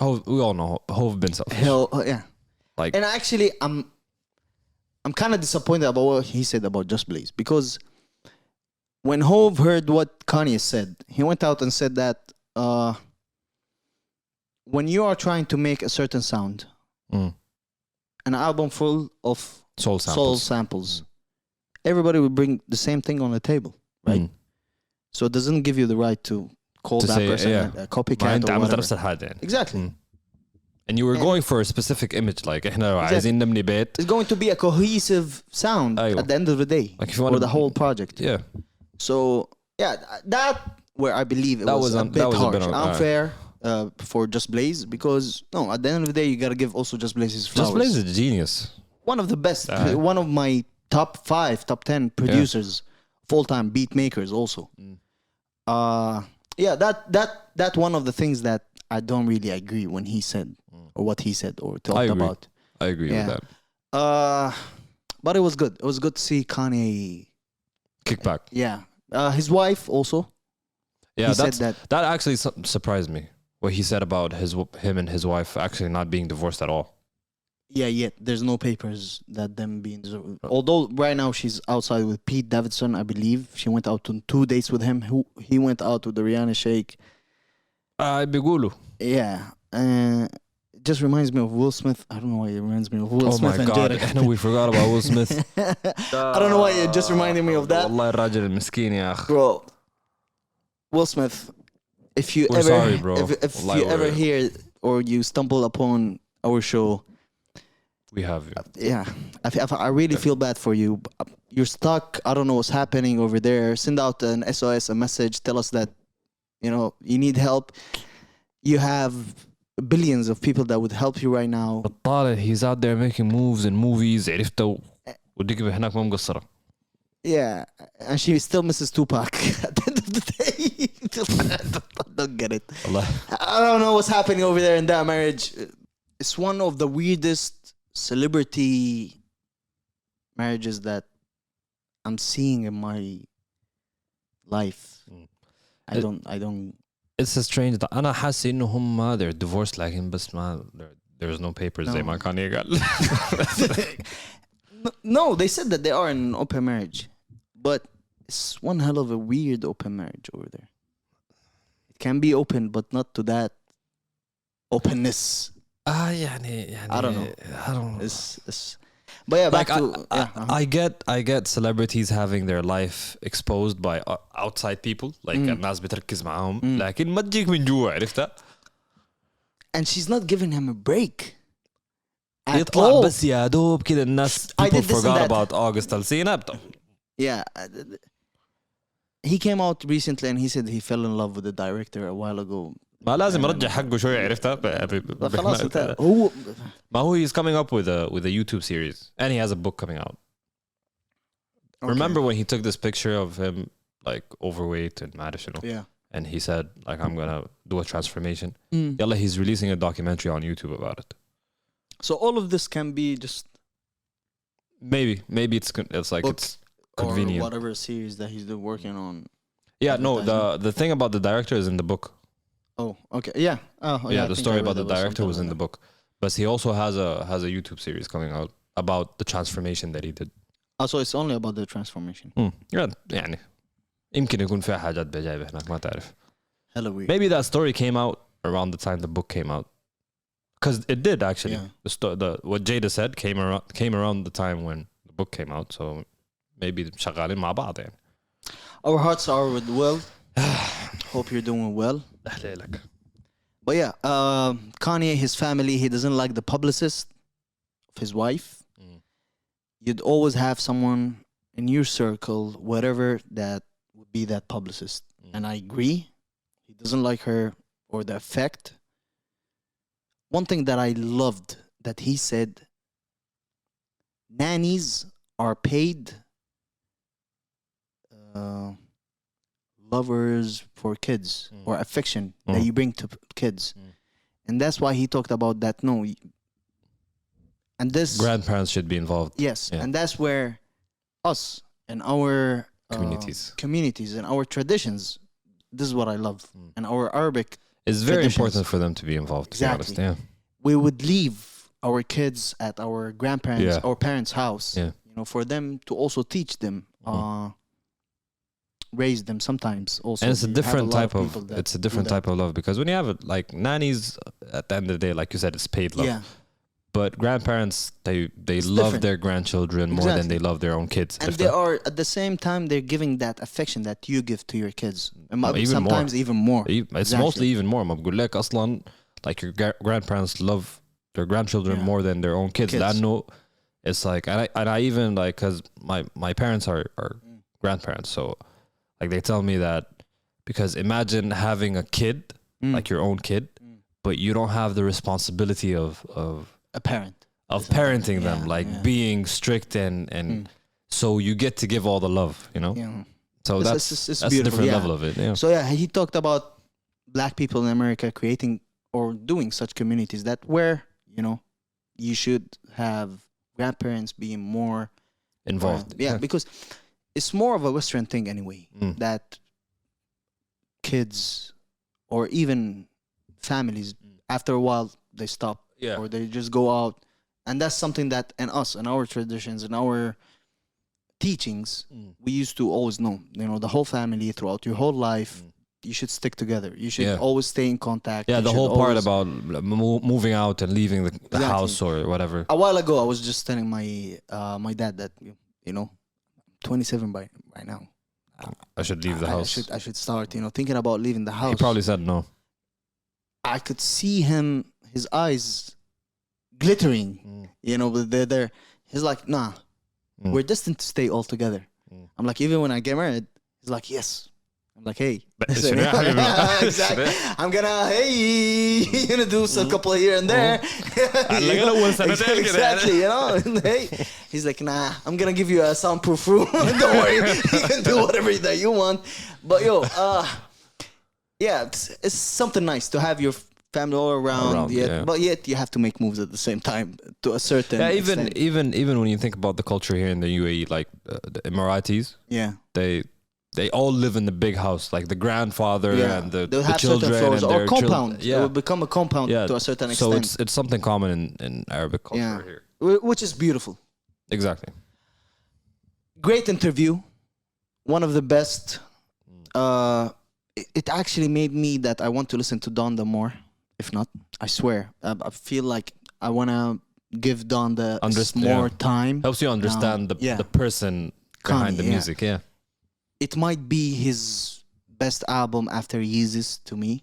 S5: We all know Hove been selfish.
S1: Yeah.
S5: Like,
S1: And actually, I'm kind of disappointed about what he said about Just Blaze, because when Hove heard what Kanye said, he went out and said that when you are trying to make a certain sound, an album full of soul samples, everybody will bring the same thing on the table, right? So it doesn't give you the right to call that person a copycat or whatever. Exactly.
S5: And you were going for a specific image, like احنا عايزين نبني بيت.
S1: It's going to be a cohesive sound
S5: أيوة.
S1: at the end of the day,
S5: Like if you want
S1: for the whole project.
S5: Yeah.
S1: So yeah, that where I believe it
S5: That
S1: was
S5: was
S1: a
S5: un-
S1: bit
S5: that was a
S1: harsh,
S5: bit un-
S1: unfair for Just Blaze, because no, at the end of the day, you gotta give also Just Blaze his flowers.
S5: Just Blaze is a genius.
S1: One of the best, one of my top 5, top 10 producers, full time beat makers also. Yeah, that one of the things that I don't really agree when he said or what he said or talked about.
S5: I agree with that.
S1: But it was good. It was good to see Kanye
S5: Kick back.
S1: Yeah. His wife also.
S5: Yeah,
S1: He said
S5: that actually surprised me. What he said about him and his wife actually not being divorced at all.
S1: Yeah, yet there's no papers that them being. Although right now she's outside with Pete Davidson, I believe. She went out on 2 dates with him. He went out with the Rihanna Sheikh.
S5: بيقولوا.
S1: Yeah. It just reminds me of Will Smith. I don't know why it reminds me of Will Smith.
S5: Oh my
S1: and
S5: God.
S1: Jada.
S5: احنا we forgot about Will Smith.
S1: I don't know why it just reminded me of that.
S5: والله الراجل المسكين يا أخ.
S1: Bro, Will Smith, if you
S5: We're
S1: ever
S5: sorry, bro.
S1: if
S5: Wallahi,
S1: you ever
S5: we're-
S1: hear or you stumble upon our show,
S5: We have you.
S1: yeah, I really feel bad for you. You're stuck. I don't know what's happening over there. Send out an SOS, a message. Tell us that you need help. You have billions of people that would help you right now.
S5: بطالة he's out there making moves and movies. عرفته وديك هناك ما مقصرة.
S1: Yeah, and she still misses Tupac at the end of the day. I don't get it.
S5: Allah.
S1: I don't know what's happening over there in that marriage. It's one of the weirdest celebrity marriages that I'm seeing in my life. I don't.
S5: It's a strange. أنا حاسس إنه هم they're divorced لكن بس ما there's no papers زي ما Kanye قال.
S1: No, they said that they are in an open marriage, but it's one hell of a weird open marriage over there. It can be open, but not to that openness.
S5: يعني
S1: I don't know.
S5: I don't know.
S1: It's but yeah, back
S5: Like
S1: to
S5: I get celebrities having their life exposed by outside people, like الناس بتركز معاهم لكن ما تجيك من جوا عرفتها.
S1: and she's not giving him a break. At
S5: يطلع
S1: all.
S5: بس يا دوب كده الناس
S1: I
S5: people
S1: did this and
S5: forgot
S1: that.
S5: about August Alsina.
S1: Yeah. He came out recently and he said he fell in love with the director a while ago.
S5: ما لازم ارجع حقه شويه عرفتها
S1: خلاص هو
S5: ما هو he's coming up with a YouTube series and he has a book coming out.
S1: Okay.
S5: Remember when he took this picture of him like overweight and mad, you know?
S1: Yeah.
S5: And he said like I'm gonna do a transformation. Yalla, he's releasing a documentary on YouTube about it.
S1: So all of this can be just
S5: Maybe it's like
S1: book
S5: it's convenient.
S1: or whatever series that he's working on.
S5: Yeah, no, the thing about the director is in the book.
S1: Oh, okay. Yeah. Oh,
S5: Yeah,
S1: I
S5: the
S1: think
S5: story
S1: I read
S5: about the
S1: there
S5: director
S1: something
S5: was in
S1: like
S5: the book. But he also has a YouTube series coming out about the transformation that he did.
S1: that. Oh, so it's only about the transformation.
S5: Yeah, يعني يمكن يكون فيها حاجات بجايبة هناك ما تعرف.
S1: Hella weird.
S5: Maybe that story came out around the time the book came out. Because it did actually.
S1: Yeah.
S5: What Jada said came around the time when the book came out. So maybe شغالين مع بعض يعني.
S1: Our hearts are with Will. Hope you're doing well. But yeah, Kanye, his family, he doesn't like the publicist of his wife. You'd always have someone in your circle, whatever, that would be that publicist. And I agree. He doesn't like her or the effect. One thing that I loved that he said, nannies are paid lovers for kids or affection that you bring to kids. And that's why he talked about that. No, and this
S5: Grandparents should be involved.
S1: yes,
S5: Yeah.
S1: and that's where us and our communities and our traditions. This is what I love, and our Arabic.
S5: It's very
S1: traditions.
S5: important for them to be involved.
S1: Exactly.
S5: To be honest.
S1: We would leave our kids at our grandparents
S5: Yeah.
S1: or parents' house.
S5: Yeah.
S1: You know, for them to also teach them, raise them. Sometimes also,
S5: And it's a
S1: you have
S5: different
S1: lot
S5: type of
S1: people that
S5: it's a
S1: do
S5: different
S1: that.
S5: type of love, because when you have it like nannies, at the end of the day, like you said, it's paid love.
S1: Yeah,
S5: But grandparents, they love
S1: different.
S5: their grandchildren more than
S1: Exactly.
S5: they love their own kids.
S1: and they are at the same time they're giving that affection that you give to your kids. And
S5: even
S1: sometimes
S5: more.
S1: even more.
S5: It's
S1: Exactly.
S5: mostly even more. ما بقول لك أصلاً like your grandparents love their grandchildren
S1: Yeah.
S5: more than their own kids.
S1: Kids.
S5: لأنه it's like and I even like, because my parents are grandparents, so like they tell me that, because imagine having a kid like your own kid, but you don't have the responsibility of
S1: A parent.
S5: parenting them,
S1: Yeah,
S5: like
S1: yeah.
S5: being strict and so you get to give all the love, you know.
S1: Yeah.
S5: So
S1: It's
S5: that's
S1: beautiful,
S5: a different
S1: yeah.
S5: level of it. Yeah.
S1: So yeah, he talked about black people in America creating or doing such communities that where, you know, you should have grandparents being more
S5: Involved.
S1: yeah, because it's more of a Western thing anyway, that kids or even families after a while they stop
S5: Yeah.
S1: or they just go out, and that's something that in us and our traditions and our teachings we used to always know, you know, the whole family throughout your whole life you should stick together, you should
S5: Yeah.
S1: always stay in contact.
S5: Yeah,
S1: You
S5: the
S1: should
S5: whole part
S1: always-
S5: about moving out and leaving the
S1: Exactly.
S5: house or whatever.
S1: a while ago I was just telling my my dad that, you know, 27 by now.
S5: I should leave the house.
S1: I should start, you know, thinking about leaving the house.
S5: He probably said no.
S1: I could see him, his eyes glittering, you know, but they're there. He's like, nah, we're destined to stay all together. I'm like, even when I get married, he's like, yes. I'm like, hey. Exactly. I'm gonna, hey, you know, do a couple here and there. Exactly, you know. Hey, he's like, nah, I'm gonna give you a soundproof room. Don't worry, you can do whatever that you want. But yo, yeah, it's something nice to have your family all around, yet,
S5: yeah.
S1: but yet you have to make moves at the same time to a certain
S5: Yeah,
S1: extent.
S5: even when you think about the culture here in the UAE, like the Emiratis,
S1: Yeah.
S5: they all live in the big house, like the grandfather and the
S1: They'll have
S5: children
S1: certain floors
S5: and
S1: or
S5: their
S1: compound.
S5: children.
S1: It will become a compound to a certain
S5: So
S1: extent.
S5: it's something common in Arabic culture here.
S1: Which is beautiful.
S5: Exactly.
S1: Great interview, one of the best. It actually made me that I want to listen to Donda more. If not, I swear, I feel like I want to give Donda more time.
S5: Helps you understand the person behind the
S1: Kanye,
S5: music. Yeah.
S1: It might be his best album after Yeezus to me.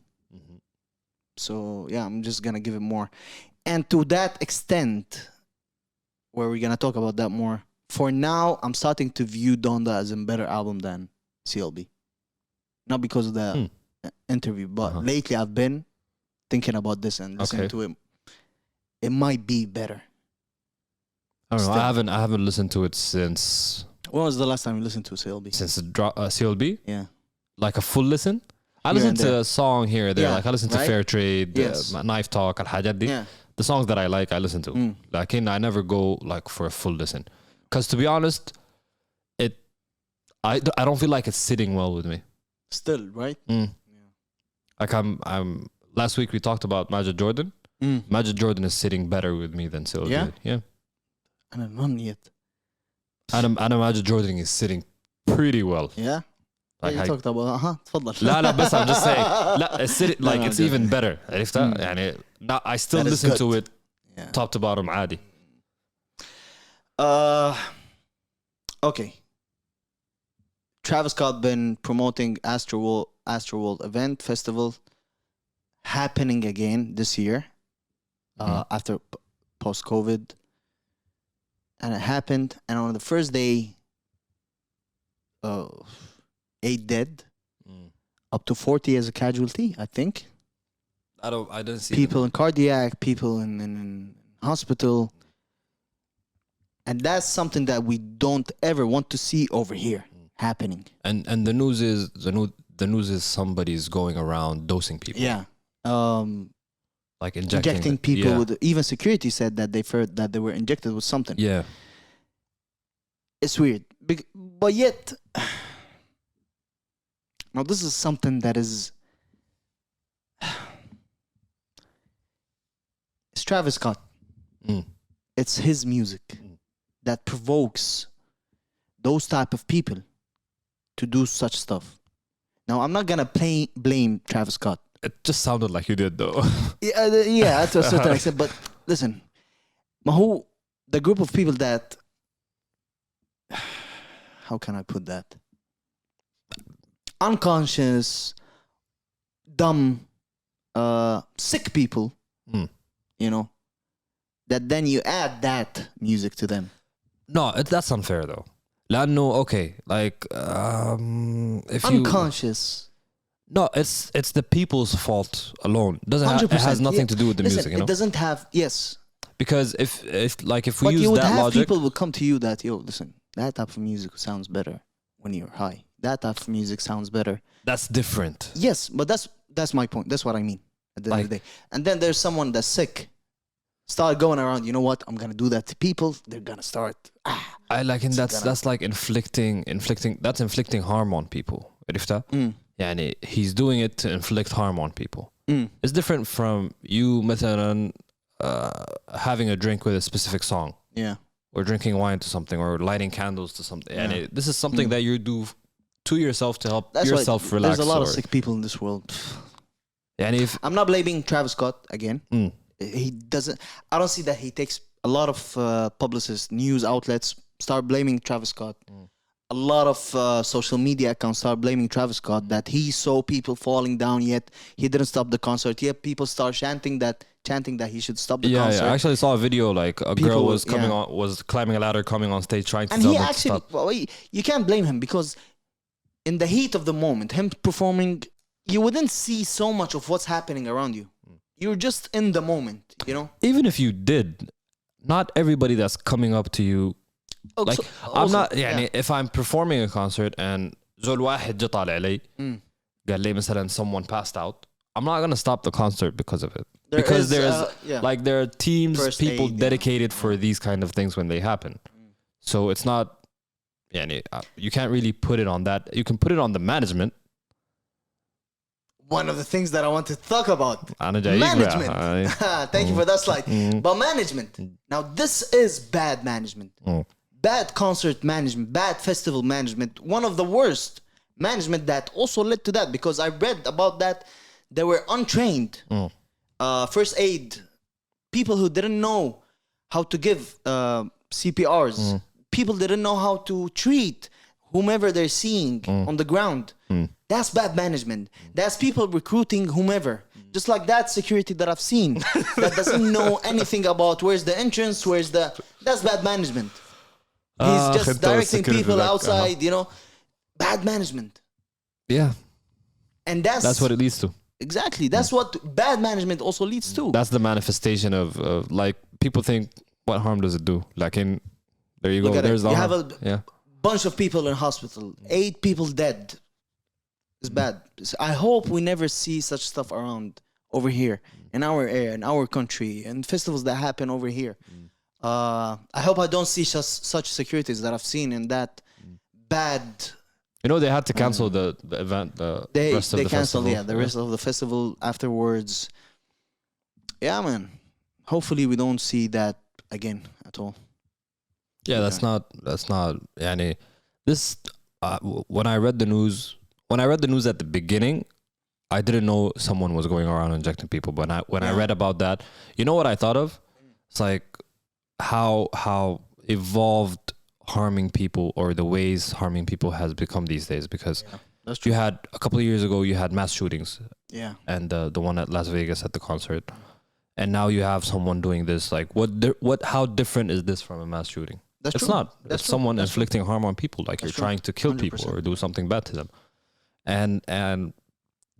S1: So yeah, I'm just gonna give it more. And to that extent, where we're gonna talk about that more, for now, I'm starting to view Donda as a better album than CLB. Not because of the interview, but lately I've been thinking about this and listening to it. It might be better.
S5: I don't know.
S1: Still.
S5: I haven't listened to it since
S1: When was the last time you listened to CLB?
S5: since it CLB.
S1: Yeah.
S5: Like a full listen. I
S1: Here
S5: listen
S1: and
S5: to
S1: there.
S5: a song here or there.
S1: Yeah,
S5: Like I listen to
S1: right?
S5: Fair Trade,
S1: Yes.
S5: Knife Talk, Al-Hajat di.
S1: Yeah.
S5: The songs that I like, I listen to. Like I never go like for a full listen. Because to be honest, I don't feel like it's sitting well with me.
S1: Still, right?
S5: Like I'm last week we talked about Majid Jordan. Majid Jordan is sitting better with me than CLB.
S1: Yeah?
S5: Yeah.
S1: I don't know yet.
S5: أنا Majid Jordan is sitting pretty well.
S1: Yeah?
S5: Like
S1: you talked about تفضل.
S5: لا بس I'm just saying لا it's sitting, like
S1: no,
S5: it's
S1: good.
S5: even better. عرفتها؟ يعني I still
S1: That is
S5: listen
S1: good.
S5: to it
S1: Yeah.
S5: top to bottom عادي.
S1: Okay. Travis Scott been promoting AstroWorld event festival happening again this year after post COVID, and it happened. And on the first day, 8 dead, up to 40 as a casualty. I think
S5: I didn't see
S1: people in cardiac, people in hospital, and that's something that we don't ever want to see over here happening.
S5: and the news is the news is somebody's going around dosing people.
S1: Yeah.
S5: Like
S1: Injecting people with, even security said that that they were injected with something.
S5: Yeah.
S1: It's weird. But yet, now this is something that is, it's Travis Scott. It's his music that provokes those type of people to do such stuff. Now, I'm not gonna blame Travis Scott.
S5: It just sounded like you did though.
S1: Yeah, to a certain extent. But listen, Mahu, the group of people that, how can I put that? Unconscious, dumb, sick people, you know, that then you add that music to them.
S5: No, that's unfair though. لأنه okay, like if you
S1: Unconscious.
S5: no, it's the people's fault alone. Doesn't have, it
S1: 100%,
S5: has nothing
S1: yeah.
S5: to do with the
S1: Listen,
S5: music, you know.
S1: it doesn't have, yes.
S5: Because if we
S1: But
S5: use
S1: you would
S5: that
S1: have
S5: logic,
S1: people will come to you that, yo, listen, that type of music sounds better when you're high. That type of music sounds better.
S5: that's different.
S1: Yes, but that's my point. That's what I mean at the end of the day. And then there's someone that's sick. Start going around, you know what? I'm gonna do that to people. They're gonna start.
S5: I like, and that's like inflicting. That's inflicting harm on people. عرفتها؟ يعني he's doing it to inflict harm on people. It's different from you مثلا having a drink with a specific song.
S1: Yeah.
S5: Or drinking wine to something, or lighting candles to something. And this is something that you do to yourself to help
S1: That's
S5: yourself
S1: why
S5: relax.
S1: there's a lot of
S5: or-
S1: sick people in this world.
S5: يعني if
S1: I'm not blaming Travis Scott again. He doesn't. I don't see that he takes a lot of publicists, news outlets start blaming Travis Scott. A lot of social media accounts start blaming Travis Scott that he saw people falling down, yet he didn't stop the concert. Yet people start chanting that he should stop the concert.
S5: I actually saw a video like a
S1: People
S5: girl
S1: was-
S5: was climbing a ladder, coming on stage, trying to
S1: And
S5: tell
S1: he
S5: them to
S1: actually,
S5: stop.
S1: well, you can't blame him because in the heat of the moment, him performing, you wouldn't see so much of what's happening around you. You're just in the moment, you know?
S5: Even if you did, not everybody that's coming up to you, like I'm not يعني if I'm performing a concert and زول واحد جا طالع علي قال لي مثلا someone passed out, I'm not gonna stop the concert because of it. Because there are teams,
S1: First
S5: people
S1: aid,
S5: dedicated for these kind of things when they happen. So it's not يعني you can't really put it on that. You can put it on the management.
S1: One of the things that I want to talk about.
S5: أنا جايك
S1: Management.
S5: بقى.
S1: Thank you for that slide. But management. Now, this is bad management. Bad concert management. Bad festival management. One of the worst management that also led to that, because I read about that. They were untrained. First aid. People who didn't know how to give CPRs. People didn't know how to treat whomever they're seeing on the ground. That's bad management. That's people recruiting whomever. Just like that security that I've seen that doesn't know anything about where's the entrance, that's bad management. He's just
S5: خدت
S1: directing
S5: security
S1: people
S5: back.
S1: outside, you know. Bad management.
S5: Yeah,
S1: And that's
S5: what it leads to.
S1: exactly. That's what bad management also leads to.
S5: That's the manifestation of like people think, what harm does it do? Like in there you
S1: Look
S5: go.
S1: at it.
S5: There's the
S1: You
S5: harm.
S1: have a bunch of people in hospital. 8 people dead. It's bad. I hope we never see such stuff around over here in our area, in our country, and festivals that happen over here. I hope I don't see such securities that I've seen in that bad.
S5: You know, they had to cancel the event. The rest of
S1: They
S5: the
S1: canceled,
S5: festival.
S1: the rest of the festival afterwards. Yeah, man. Hopefully we don't see that again at all.
S5: Yeah, that's not. Yani, this. When I read the news, at the beginning, I didn't know someone was going around injecting people. But when I read about that, you know what I thought of? It's like how evolved harming people or the ways harming people has become these days. Because
S1: That's true.
S5: you had a couple of years ago, you had mass shootings,
S1: Yeah.
S5: and the one at Las Vegas at the concert, and now you have someone doing this. Like, how different is this from a mass shooting?
S1: That's
S5: It's
S1: true.
S5: not.
S1: That's
S5: It's
S1: true.
S5: someone
S1: That's true.
S5: inflicting harm on people. Like,
S1: That's
S5: you're
S1: true.
S5: trying to kill people
S1: 100%.
S5: or do something bad to them. And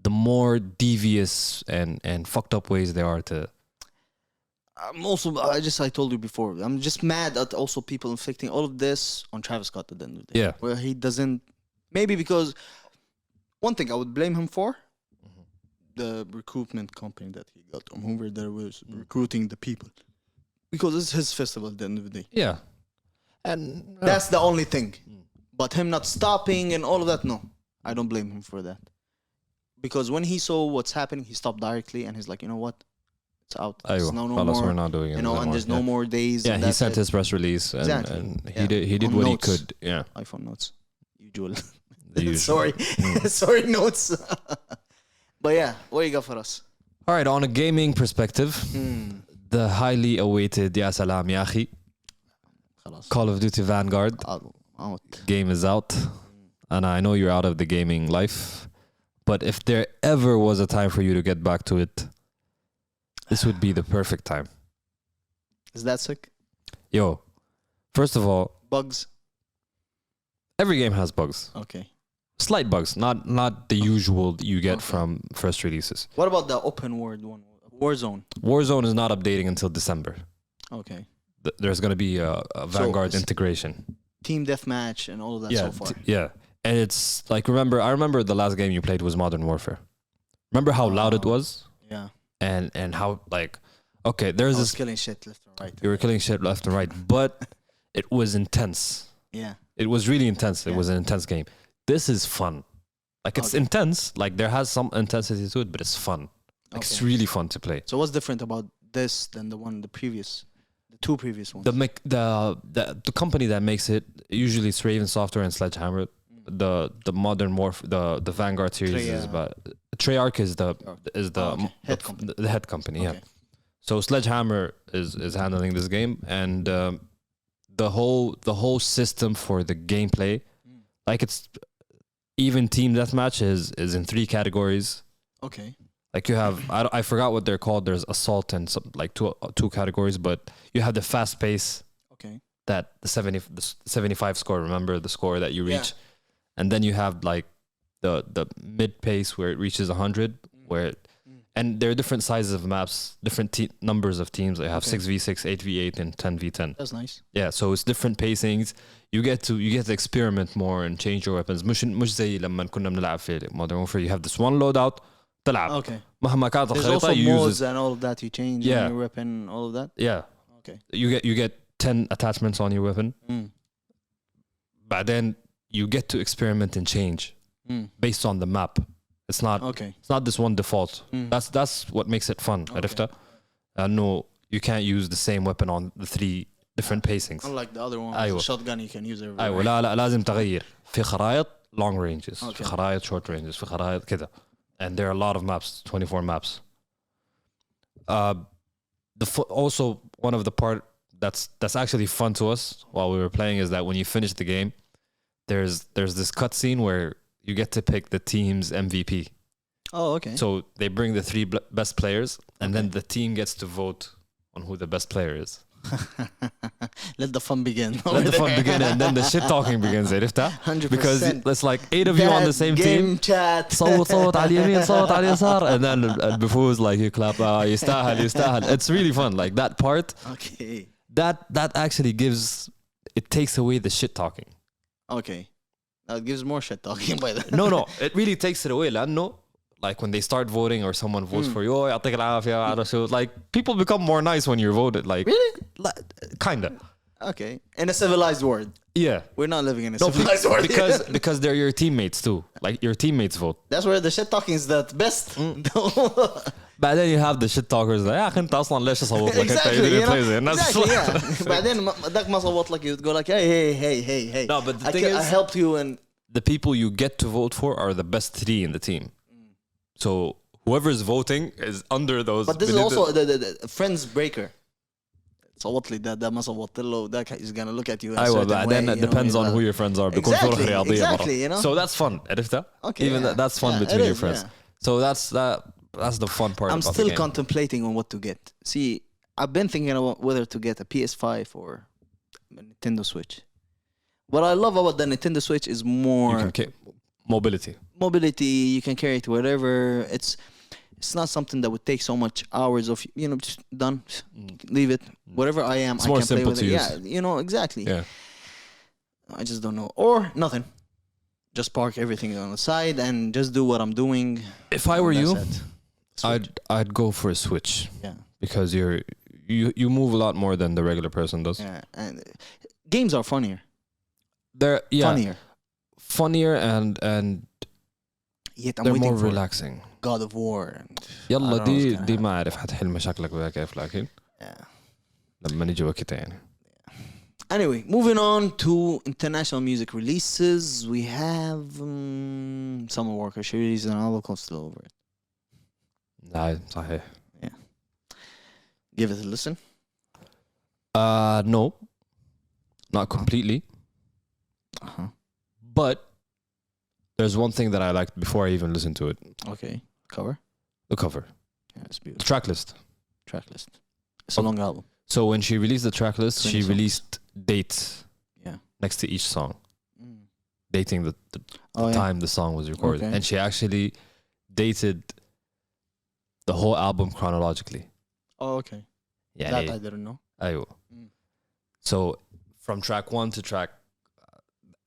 S5: the more devious and fucked up ways there are to.
S1: I told you before, I'm just mad at also people inflicting all of this on Travis Scott at the end of the day.
S5: Yeah.
S1: Where he doesn't, maybe because one thing I would blame him for, the recruitment company that he got, or whoever there was recruiting the people. Because it's his festival at the end of the day.
S5: Yeah. And
S1: That's the only thing. But him not stopping and all of that, no. I don't blame him for that. Because when he saw what's happening, he stopped directly and he's like, you know what? It's out. It's no
S5: we're
S1: more.
S5: not doing it.
S1: You know, and
S5: anymore.
S1: there's no more days.
S5: Yeah,
S1: and
S5: he
S1: that's
S5: sent
S1: it.
S5: his press release and,
S1: Exactly.
S5: and
S1: Yeah.
S5: he did
S1: On
S5: what
S1: notes.
S5: he could. Yeah.
S1: iPhone notes. Usual.
S5: The usual.
S1: Sorry. Sorry, notes. But yeah, what you got for us?
S5: All right, on a gaming perspective, the highly awaited Ya Salam Ya Akhi,
S1: خلاص.
S5: Call of Duty Vanguard
S1: Out.
S5: game is out. And I know you're out of the gaming life, but if there ever was a time for you to get back to it, this would be the perfect time.
S1: Is that sick?
S5: Yo, first of all,
S1: Bugs?
S5: every game has bugs.
S1: Okay.
S5: Slight bugs, not the usual that you get from first releases.
S1: What about the open world one? Warzone.
S5: Warzone is not updating until December.
S1: Okay.
S5: There's going to be a Vanguard
S1: it's-
S5: integration.
S1: Team deathmatch and all of that so far.
S5: Yeah. And it's like, I remember the last game you played was Modern Warfare. Remember how loud it was?
S1: Yeah.
S5: And how, like, okay, there's
S1: I was
S5: this,
S1: killing shit left and right.
S5: you were killing shit left and right, but it was intense.
S1: Yeah.
S5: It was really intense. It
S1: Yeah.
S5: was an intense game. This is fun. Like, it's
S1: Okay.
S5: intense. Like, there has some intensity to it, but it's fun. Like, it's
S1: Okay.
S5: really fun to play.
S1: So what's different about this than the two previous ones?
S5: The company that makes it, usually it's Raven Software and Sledgehammer. The Modern Warfare, the Vanguard series is about Treyarch is the
S1: Head company.
S5: the head company. Yeah.
S1: Okay.
S5: So Sledgehammer is handling this game, and the whole system for the gameplay, like, it's even team deathmatch is in 3 categories.
S1: Okay.
S5: Like, you have, I forgot what they're called. There's assault and some, like two categories, but you have the fast pace,
S1: Okay.
S5: that the 75 score. Remember the score that you reach, and then you have like the mid pace where it reaches 100, and there are different sizes of maps, different numbers of teams. They have
S1: Okay.
S5: 6v6, 8v8, and 10v10.
S1: That's nice.
S5: Yeah, so it's different pacings. You get to experiment more and change your weapons. مش زي لما كنا بنلعب في Modern Warfare. You have this one loadout. تلعب.
S1: Okay.
S5: مهما كانت
S1: There's
S5: الخريطة
S1: also
S5: you use
S1: modes
S5: it.
S1: and all of that you change
S5: Yeah.
S1: in your weapon, all of that.
S5: Yeah.
S1: Okay.
S5: You get 10 attachments on your weapon. But then you get to experiment and change based on the map. It's not
S1: Okay.
S5: it's not this one default. That's what makes it fun. عرفت؟ No, you can't use the same weapon on the 3 different pacings.
S1: Unlike the other one,
S5: أيوة.
S1: the shotgun you can use everywhere.
S5: ايوه لا لازم تغير في خرائط long ranges
S1: Okay.
S5: في خرائط short ranges في خرائط كذا, and there are a lot of maps, 24 maps. Also one of the part that's actually fun to us while we were playing is that when you finish the game, there's this cutscene where you get to pick the team's MVP.
S1: Oh, okay.
S5: So they bring the 3 best players, and then
S1: Okay.
S5: the team gets to vote on who the best player is.
S1: Let the fun begin.
S5: Let the fun begin, and then the shit talking begins. عرفتها?
S1: 100%.
S5: Because it's like 8 of you on the same
S1: game
S5: team.
S1: chat.
S5: صوت صوت على اليمين صوت على اليسار, and then before like you clap, يستاهل. It's really fun. Like that part.
S1: Okay.
S5: That actually it takes away the shit talking.
S1: Okay. That gives more shit talking by that.
S5: No, it really takes it away. لأنه like when they start voting or someone votes for you, oh, يعطيك العافية, عرفت شو, like people become more nice when you're voted. Like
S1: Really?
S5: Kinda.
S1: Okay. In a civilized world.
S5: Yeah.
S1: We're not living in a
S5: No,
S1: civilized world.
S5: because they're your teammates too. Like your teammates vote.
S1: That's where the shit talking is the best.
S5: But then you have the shit talkers that يا أخي أنت أصلا ليش أصوت لك أنت
S1: Exactly,
S5: you
S1: you
S5: didn't
S1: know?
S5: play there. And that's
S1: Exactly, yeah. بعدين ذاك ما صوت لك, you'd go like, hey.
S5: No, but the
S1: I
S5: thing is,
S1: I helped you and
S5: the people you get to vote for are the best 3 in the team. So whoever's voting is under those.
S1: but this is also the friends breaker. صوت لي ده ما صوت له ده is gonna look at you in a
S5: أيوة,
S1: certain
S5: but
S1: way,
S5: then it
S1: you know,
S5: depends on
S1: like-
S5: who your friends are. بيكون فرق
S1: Exactly,
S5: رياضية مرة.
S1: exactly, you know.
S5: So that's fun. عرفتها?
S1: Okay,
S5: Even
S1: yeah.
S5: that's fun
S1: Yeah,
S5: between
S1: it
S5: your
S1: is,
S5: friends.
S1: yeah.
S5: So that's the fun part.
S1: I'm
S5: about
S1: still
S5: the game.
S1: contemplating on what to get. See, I've been thinking about whether to get a PS5 or a Nintendo Switch. What I love about the Nintendo Switch is more
S5: You can mobility.
S1: mobility. You can carry it wherever. It's not something that would take so much hours of, you know, just done, leave it. Wherever I am,
S5: It's
S1: I
S5: more
S1: can play
S5: simple
S1: with
S5: to
S1: it.
S5: use.
S1: Yeah, you know, exactly.
S5: Yeah.
S1: I just don't know. Or nothing. Just park everything on the side and just do what I'm doing.
S5: If I were you,
S1: That's it. Switch.
S5: I'd go for a Switch
S1: Yeah.
S5: because you move a lot more than the regular person does.
S1: Yeah. And games are funnier.
S5: They're
S1: Funnier.
S5: and
S1: Yet I'm
S5: they're
S1: waiting
S5: more
S1: for
S5: relaxing.
S1: God of War. And
S5: يلا
S1: I don't know what's
S5: دي
S1: gonna
S5: ما أعرف حتحل مشاكلك ويا كيف لكن
S1: Yeah.
S5: لما نيجي وقتها يعني.
S1: Anyway, moving on to international music releases. We have Summer Walker. She released an album called Still Over It.
S5: لا صحيح.
S1: Give it a listen.
S5: No, not completely.
S1: Uh-huh.
S5: But there's one thing that I liked before I even listened to it.
S1: Okay. Cover.
S5: The cover.
S1: Yeah, it's
S5: The
S1: beautiful.
S5: track list.
S1: Track list. It's a long album.
S5: So when she released the track list,
S1: 20
S5: she
S1: songs.
S5: released dates
S1: Yeah.
S5: next to each song, dating the
S1: Oh, yeah.
S5: time the song was recorded.
S1: Okay.
S5: And she actually dated the whole album chronologically.
S1: Oh, okay.
S5: Yeah.
S1: That I didn't know.
S5: أيوة.
S1: Mm.
S5: So from track 1 to track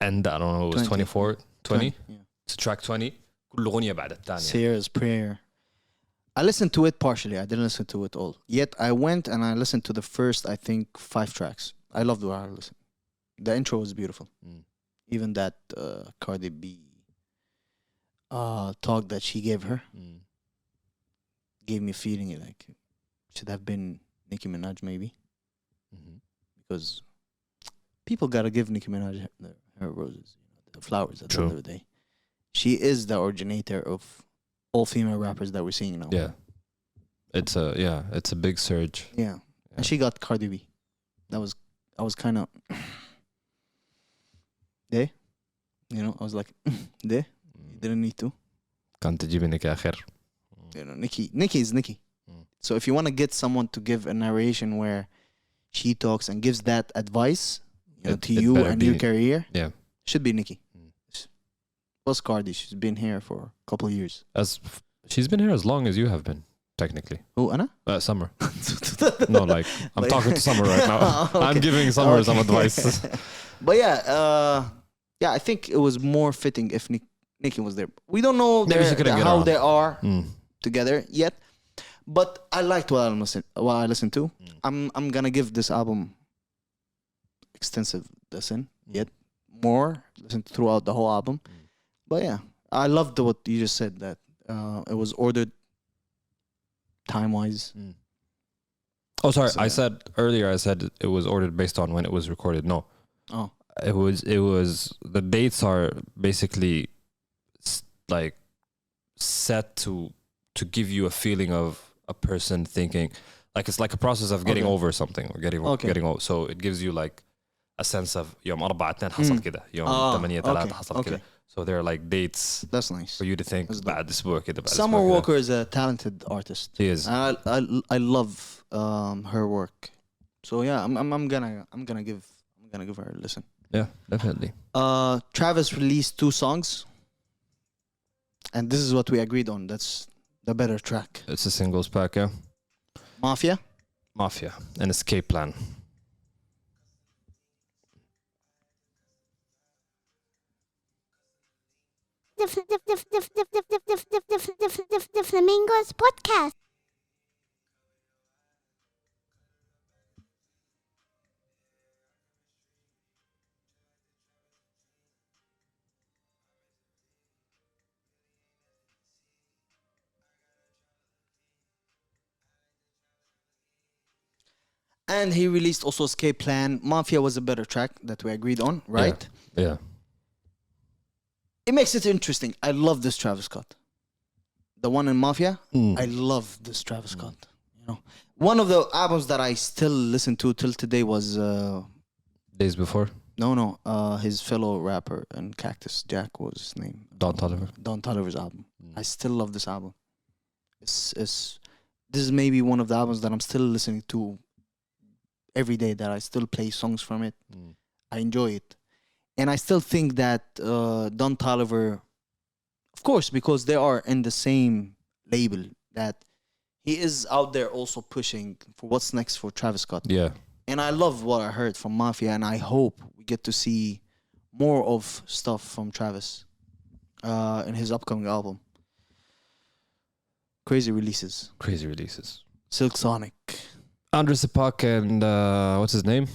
S5: end, I don't know, it was
S1: 20.
S5: 24, 20
S1: Yeah.
S5: to track 20. كل أغنية بعد الثانية.
S1: Sierra's Prayer. I listened to it partially. I didn't listen to it all. Yet I went and I listened to the first, I think, 5 tracks. I loved what I listened. The intro was beautiful.
S5: Mm.
S1: Even that Cardi B talk that she gave her
S5: Mm.
S1: gave me a feeling like it should have been Nicki Minaj maybe.
S5: Mhm.
S1: Because people gotta give Nicki Minaj her roses, the flowers at the
S5: True.
S1: end of the day. She is the originator of all female rappers that we're seeing now.
S5: Yeah. It's a big surge.
S1: Yeah. And she got Cardi B. I was kind of there. You know, I was like, there. You didn't need to.
S5: كانت تجيب إنك آخر.
S1: You know, Nicki is Nicki.
S5: Mm.
S1: So if you want to get someone to give a narration where she talks and gives that advice, you know, to
S5: It
S1: you
S5: better
S1: and your
S5: be-
S1: career,
S5: Yeah.
S1: should be Nicki.
S5: Mm.
S1: Plus Cardi, she's been here for a couple of years.
S5: She's been here as long as you have been, technically.
S1: Oh, Anna?
S5: Summer. No, like I'm
S1: Like-
S5: talking to Summer right now.
S1: Okay.
S5: I'm giving Summer some
S1: Okay.
S5: advice.
S1: But yeah, I think it was more fitting if Nicki was there. We don't know
S5: Maybe she couldn't get
S1: how
S5: on.
S1: they are
S5: Mm.
S1: together yet, but I liked what I listened to. I'm gonna give this album extensive listen, yet more listen throughout the whole album. But yeah, I loved what you just said, that it was ordered time wise.
S5: Oh, sorry.
S1: So,
S5: I
S1: yeah.
S5: said earlier. I said it was ordered based on when it was recorded. No,
S1: Oh,
S5: it was the dates are basically like set to give you a feeling of a person thinking, like it's like a process of getting
S1: Okay.
S5: over something or getting over. So it gives you like a sense of يوم 4/2 حصل كده يوم 8/3 حصل كده. So they're like dates
S1: that's nice.
S5: for you to think
S1: That's dope.
S5: بعد أسبوع كده بعد
S1: Summer
S5: أسبوع كده.
S1: Walker is a talented artist.
S5: She is.
S1: I love her work. So yeah, I'm gonna give her a listen.
S5: Yeah, definitely.
S1: Travis released 2 songs, and this is what we agreed on. That's the better track.
S5: It's a singles pack, yeah.
S1: Mafia.
S5: Mafia, an escape plan.
S4: The Flamingos podcast.
S1: And he released also Escape Plan. Mafia was a better track that we agreed on, right?
S5: Yeah.
S1: It makes it interesting. I love this Travis Scott. The one in Mafia, I love this Travis Scott. You know, one of the albums that I still listen to till today was
S5: Days Before.
S1: his fellow rapper and Cactus Jack was his name.
S5: Don Toliver.
S1: Don Toliver's album. I still love this album. This is maybe one of the albums that I'm still listening to every day, that I still play songs from it. I enjoy it. And I still think that Don Toliver, of course, because they are in the same label, that he is out there also pushing for what's next for Travis Scott.
S5: Yeah.
S1: And I love what I heard from Mafia, and I hope we get to see more of stuff from Travis in his upcoming album. Crazy releases. Silk Sonic.
S5: Andres Sipak and what's his name?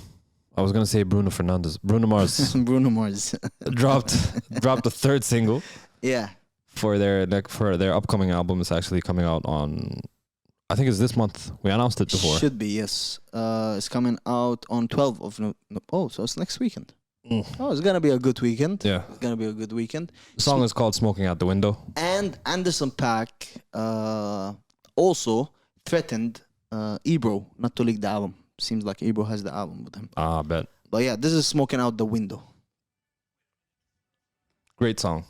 S5: I was gonna say Bruno Mars
S1: Bruno Mars.
S5: dropped the 3rd single
S1: Yeah.
S5: for their upcoming album. It's actually coming out on, I think it's this month. We announced it before.
S1: Should be, yes. It's coming out on 12th of so it's next weekend. Oh, it's gonna be a good weekend.
S5: Yeah.
S1: It's gonna be a good weekend.
S5: The song is called Smoking Out the Window.
S1: And Anderson .Paak also threatened Ebro not to leak the album. Seems like Ebro has the album with him.
S5: I bet.
S1: But yeah, this is Smoking Out the Window.
S5: Great song.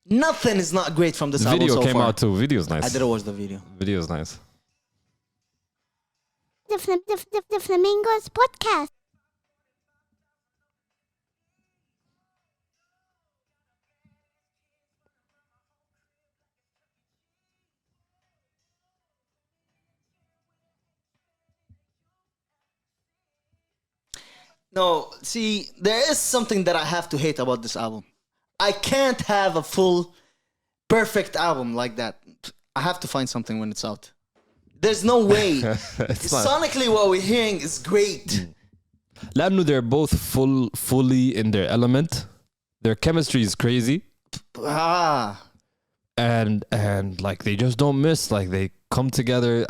S1: Nothing is not great from this
S5: The
S1: album
S5: video
S1: so
S5: came
S1: far.
S5: out too. Video's nice.
S1: I didn't watch the video.
S5: Video's nice.
S4: The Flamingos podcast.
S1: No, see, there is something that I have to hate about this album. I can't have a full, perfect album like that. I have to find something when it's out. There's no way.
S5: It's not.
S1: Sonically, what we're hearing is great.
S5: لأنه they're both fully in their element. Their chemistry is crazy. And like they just don't miss. Like they come together.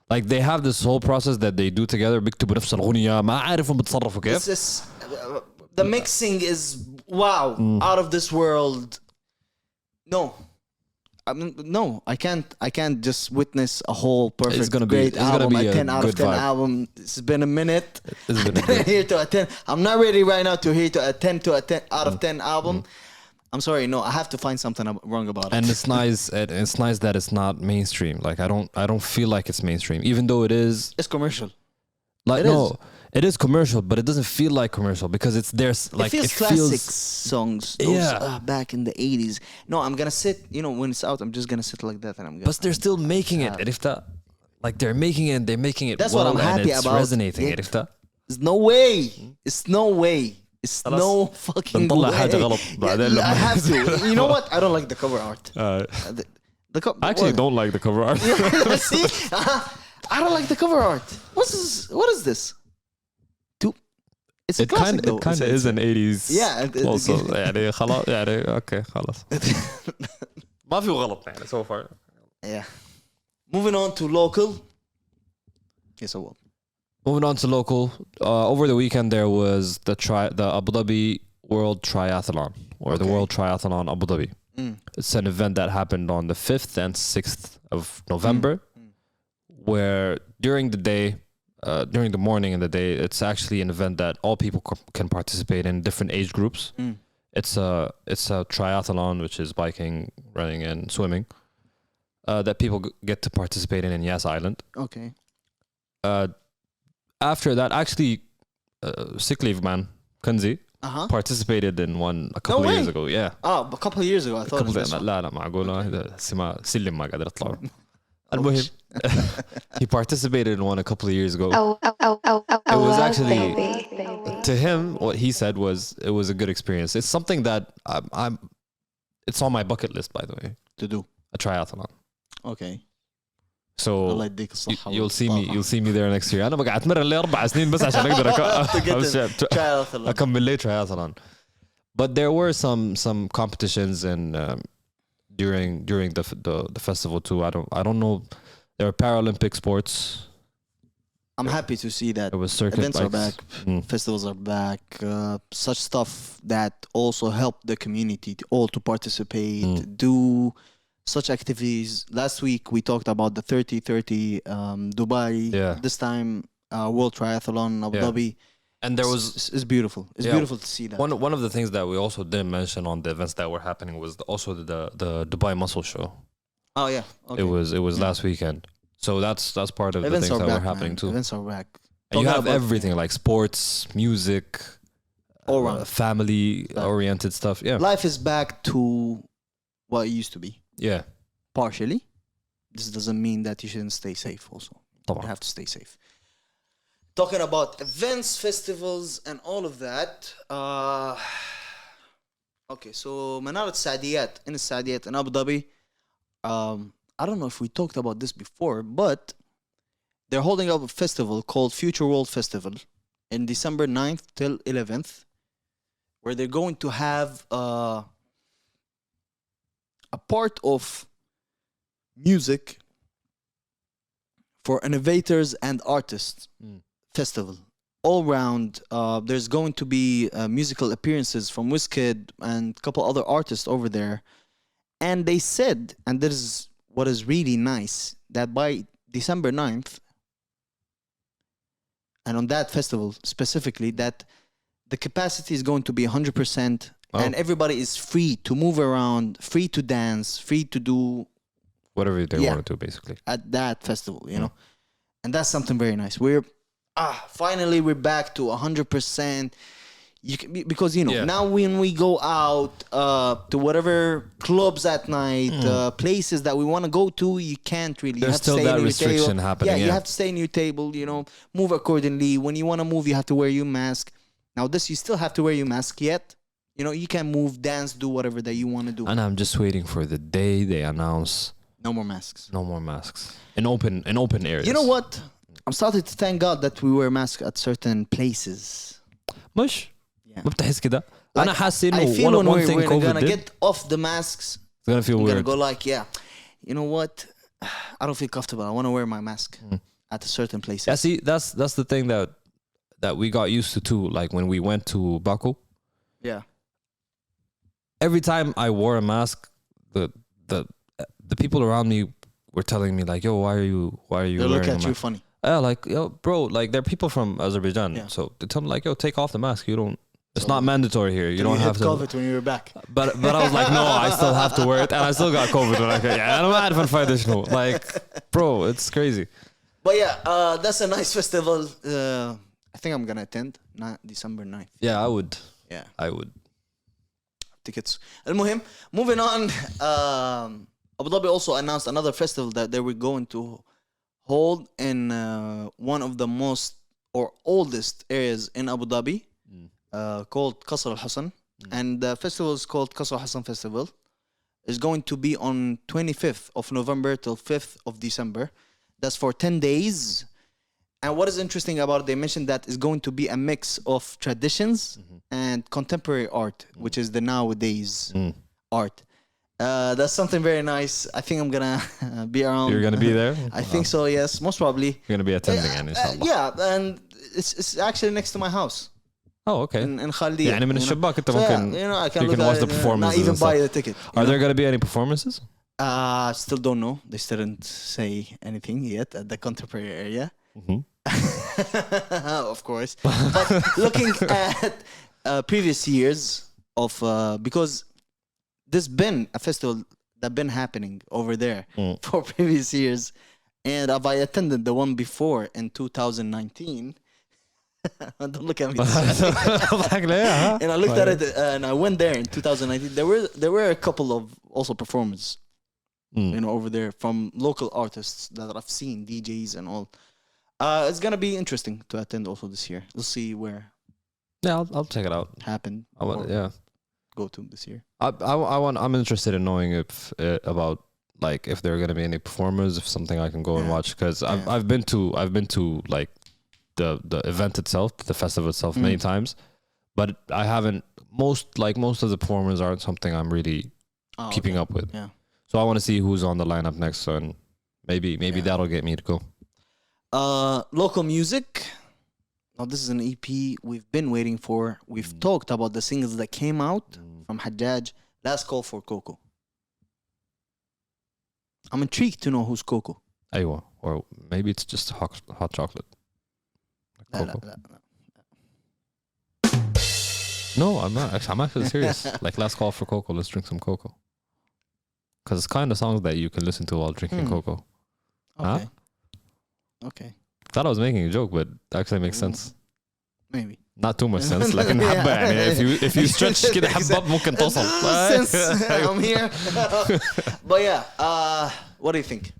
S5: Like they have this whole process that they do together. بيكتبوا نفس الأغنية. ما عارفهم بتصرفوا كيف.
S1: This is, the mixing is wow, out of this world. No. I can't just witness a whole perfect, great album, a 10 out of 10 album. It's been a minute.
S5: It's been a
S1: I'm
S5: bit.
S1: here to attend. I'm not ready right now to hear to a 10 out of 10 album. I'm sorry, no, I have to find something wrong about it.
S5: And it's nice. It's nice that it's not mainstream. Like I don't feel like it's mainstream, even though it is.
S1: It's commercial.
S5: Like
S1: It
S5: no,
S1: is.
S5: it is commercial, but it doesn't feel like commercial because it's there's like
S1: it feels classic songs. Those, back in the 80s. No, I'm gonna sit. You know, when it's out, I'm just gonna sit like that, and I'm gonna.
S5: But they're still making it. عرفتها? Like they're making it. They're making it.
S1: That's
S5: well,
S1: what I'm happy
S5: and it's
S1: about.
S5: resonating.
S1: Yeah.
S5: عرفتها?
S1: There's no way. It's no way. It's no fucking
S5: بنطلع
S1: way.
S5: حاجة غلط بعدين
S1: Yeah,
S5: لما-
S1: I have to. You know what? I don't like the cover art.
S5: I actually don't like the cover art.
S1: See, I don't like the cover art. What's this? What is this? It's a
S5: It
S1: classic though.
S5: kind of is an 80s.
S1: Yeah.
S5: Also يعني خلاص يعني okay خلاص. ما في غلط يعني so far.
S1: Yeah. Moving on to local. Yes, I will.
S5: Moving on to local. Over the weekend there was the Abu Dhabi World Triathlon or the World Triathlon Abu Dhabi. It's an event that happened on the 5th and 6th of November, where during the day, during the morning and the day, it's actually an event that all people can participate in different age groups. It's a triathlon, which is biking, running, and swimming, that people get to participate in Yas Island.
S1: Okay.
S5: after that, actually, sick leave man, Kanzi, participated in one a couple of years
S1: way.
S5: ago. Yeah.
S1: A couple of years ago I thought it was this one.
S5: لا معقولة هذا اسمها سلم ما قادر اطلع. المهم he participated in one a couple of years ago. It was actually to him what he said was it was a good experience. It's something that it's on my bucket list, by the way,
S1: to do.
S5: a triathlon.
S1: Okay.
S5: So
S1: الله يديك الصحة
S5: you'll see me there next year. أنا بقى أتمرن لي 4 سنين بس عشان أقدر
S1: triathlon.
S5: أكمل لي triathlon. But there were some competitions and during the festival too. I don't know. There were Paralympic sports.
S1: I'm happy to see that
S5: There was circuit
S1: events are
S5: bikes.
S1: back, festivals are back, such stuff that also help the community to participate, do such activities. Last week we talked about the 30-30 Dubai.
S5: Yeah.
S1: This time World Triathlon Abu Dhabi.
S5: And there was
S1: It's beautiful. It's beautiful to see that.
S5: one of the things that we also didn't mention on the events that were happening was also the Dubai Muscle Show.
S1: Oh yeah. Okay.
S5: It was last weekend. So that's part of
S1: Events
S5: the things
S1: are
S5: that
S1: back,
S5: were happening
S1: man.
S5: too.
S1: Events are back.
S5: And you
S1: Talking
S5: have
S1: about-
S5: everything like sports, music,
S1: All around.
S5: family oriented stuff. Yeah.
S1: Life is back to what it used to be.
S5: Yeah.
S1: Partially. This doesn't mean that you shouldn't stay safe also.
S5: طبعا.
S1: You have to stay safe. Talking about events, festivals, and all of that. Okay, so Manar Saadiyat in Abu Dhabi. I don't know if we talked about this before, but they're holding up a festival called Future World Festival in December 9th till 11th, where they're going to have a part of music for innovators and artists festival. All round, there's going to be musical appearances from Wizkid and a couple other artists over there. And they said, and this is what is really nice, that by December 9th, and on that festival specifically, that the capacity is going to be 100%, and everybody is free to move around, free to dance, free to do
S5: Whatever they want to do, basically.
S1: at that festival, you know. And that's something very nice. Finally we're back to 100%. You can, because you know now when we go out to whatever clubs at night, places that we want to go to, you can't really.
S5: There's
S1: you have
S5: still
S1: to stay
S5: that
S1: in your
S5: restriction
S1: table.
S5: happening.
S1: You have to stay in your table. You know, move accordingly. When you want to move, you have to wear your mask. Now this, you still have to wear your mask yet. You know, you can move, dance, do whatever that you want to do.
S5: And I'm just waiting for the day they announce
S1: No more masks.
S5: no more masks in open areas.
S1: You know what? I'm starting to thank God that we wear masks at certain places.
S5: مش
S1: Yeah.
S5: ما بتحس كده؟ أنا حاسس
S1: I
S5: إنه
S1: feel when
S5: one thing
S1: we're
S5: COVID
S1: gonna
S5: did,
S1: get off the masks,
S5: it's gonna feel
S1: I'm gonna
S5: weird.
S1: go like, you know what? I don't feel comfortable. I want to wear my mask at a certain place.
S5: Yeah, see, that's the thing that we got used to too. Like when we went to Baku,
S1: Yeah.
S5: every time I wore a mask, the people around me were telling me like, "Yo, why are you
S1: They
S5: wearing
S1: look
S5: a
S1: at you
S5: mask?"
S1: funny.
S5: Yeah, like, yo, bro, like they're people from Azerbaijan,
S1: Yeah.
S5: so they tell me like, "Yo, take off the mask. You don't. It's not mandatory here. You don't have
S1: hit
S5: to."
S1: COVID when you were back.
S5: But I was like, no, I still have to wear it, and I still got COVID when I came. Yeah, I'm mad for fight this. Like, bro, it's crazy.
S1: But that's a nice festival. I think I'm gonna attend December 9th.
S5: Yeah, I would.
S1: Yeah.
S5: I would.
S1: Tickets. المهم, moving on. Abu Dhabi also announced another festival that they were going to hold in one of the most or oldest areas in Abu Dhabi, called Qasr Al Hosn, and the festival is called Qasr Al Hosn Festival. It's going to be on 25th of November till 5th of December. That's for 10 days. And what is interesting about it, they mentioned that it's going to be a mix of traditions and contemporary art, which is the nowadays art. That's something very nice. I think I'm gonna be around.
S5: You're gonna be there.
S1: I think so. Yes, most probably.
S5: You're gonna be attending, inshallah.
S1: Yeah, and it's actually next to my house
S5: Oh, okay.
S1: in Khaldiya.
S5: يعني من الشباك أنت
S1: So,
S5: ممكن
S1: I can
S5: you
S1: look
S5: can watch
S1: at
S5: the
S1: it,
S5: performances
S1: not even
S5: and stuff.
S1: buy the ticket.
S5: Are there gonna be any performances?
S1: Still don't know. They still didn't say anything yet at the contemporary area. Of course. But looking at previous years of because there's been a festival that been happening over there for previous years, and I attended the one before in 2019. Don't look at me.
S5: like, yeah,
S1: And I looked at it, and I went there in 2019. There were a couple of also performers, you know, over there from local artists that I've seen, DJs and all. It's gonna be interesting to attend also this year. We'll see where
S5: Yeah, I'll check it out.
S1: happened.
S5: I want,
S1: or
S5: yeah.
S1: go to this year.
S5: I'm interested in knowing if about like if there are gonna be any performers, if something I can go and watch, because I've been to like the event itself, the festival itself, many times, but I haven't. Most of the performers aren't something I'm really keeping up with.
S1: Yeah.
S5: So I want to see who's on the lineup next, and maybe that'll get me to go.
S1: Local music. Now this is an EP we've been waiting for. We've talked about the singles that came out from Hajjaj. Last Call for Coco. I'm intrigued to know who's Coco.
S5: Aywa. Or maybe it's just hot chocolate. Like Coco. No, I'm not. I'm actually serious. Like Last Call for Coco. Let's drink some cocoa. Because it's kind of songs that you can listen to while drinking cocoa.
S1: Okay.
S5: Huh?
S1: Okay.
S5: Thought I was making a joke, but it actually makes sense.
S1: Maybe.
S5: Not too much sense. لكن حبة يعني if you stretch كده حبة ممكن توصل.
S1: Since I'm here. But yeah, what do you think?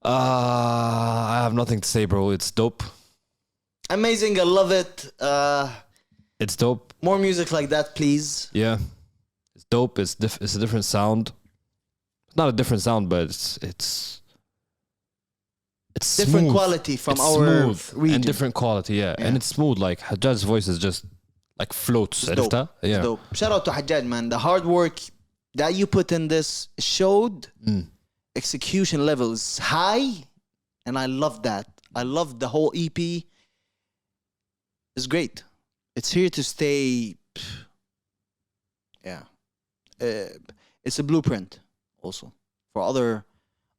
S5: I have nothing to say, bro. It's dope.
S1: Amazing. I love it.
S5: It's dope.
S1: More music like that, please.
S5: Yeah, it's dope. It's a different sound. Not a different sound, but it's
S1: Different
S5: smooth.
S1: quality from
S5: It's
S1: our
S5: smooth
S1: region.
S5: and different quality. Yeah, and it's smooth. Like Hajjaj's voice is just like floats.
S1: It's dope.
S5: عرفتها?
S1: It's
S5: Yeah.
S1: dope. Shout out to Hajjaj, man. The hard work that you put in this showed execution level is high, and I love that. I love the whole EP. It's great. It's here to stay. Yeah. It's a blueprint also for other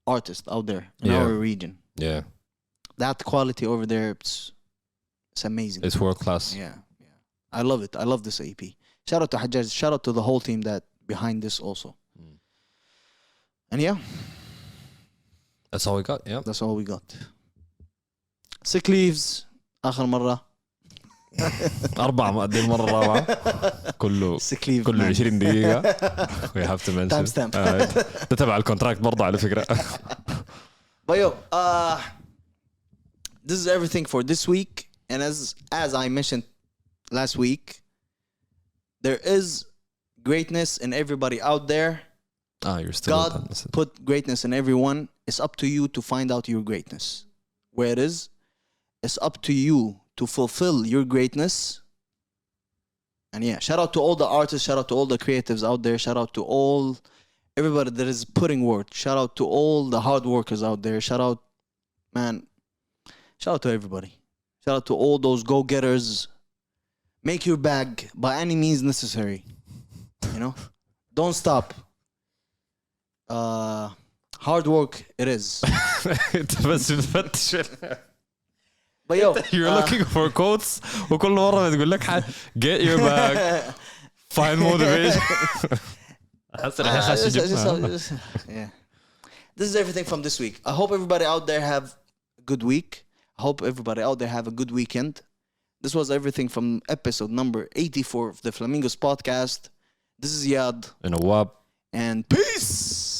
S1: artists out there in our region.
S5: Yeah,
S1: That quality over there, it's amazing.
S5: it's world class.
S1: Yeah. I love it. I love this EP. Shout out to Hajjaj. Shout out to the whole team that behind this also. And yeah,
S5: That's all we got. Yeah.
S1: that's all we got. Sick leaves. آخر مرة.
S5: 4 مقدم مرة الرابعة. كله
S1: Sick leave.
S5: كله
S1: man.
S5: 20 دقيقة. We have to mention.
S1: Timestamp.
S5: ده تبع الكونتراكت برضه على فكرة.
S1: But yo, this is everything for this week. And as I mentioned last week, there is greatness in everybody out there.
S5: You're still
S1: God put greatness in everyone. It's up to you to find out your greatness. Where it is, it's up to you to fulfill your greatness. And yeah, shout out to all the artists, shout out to all the creatives out there, shout out to all everybody that is putting work. Shout out to all the hard workers out there. Shout out to everybody. Shout out to all those go-getters. Make your bag by any means necessary. You know? Don't stop. Hard work it is.
S5: بس بتفتش.
S1: But yo,
S5: You're looking for quotes وكل مرة بتقول لك get your bag, find motivation.
S1: yeah. This is everything from this week. I hope everybody out there have a good week. I hope everybody out there have a good weekend. This was everything from episode number 84 of the Flamingos podcast. This is Yad.
S5: In a wap.
S1: And peace!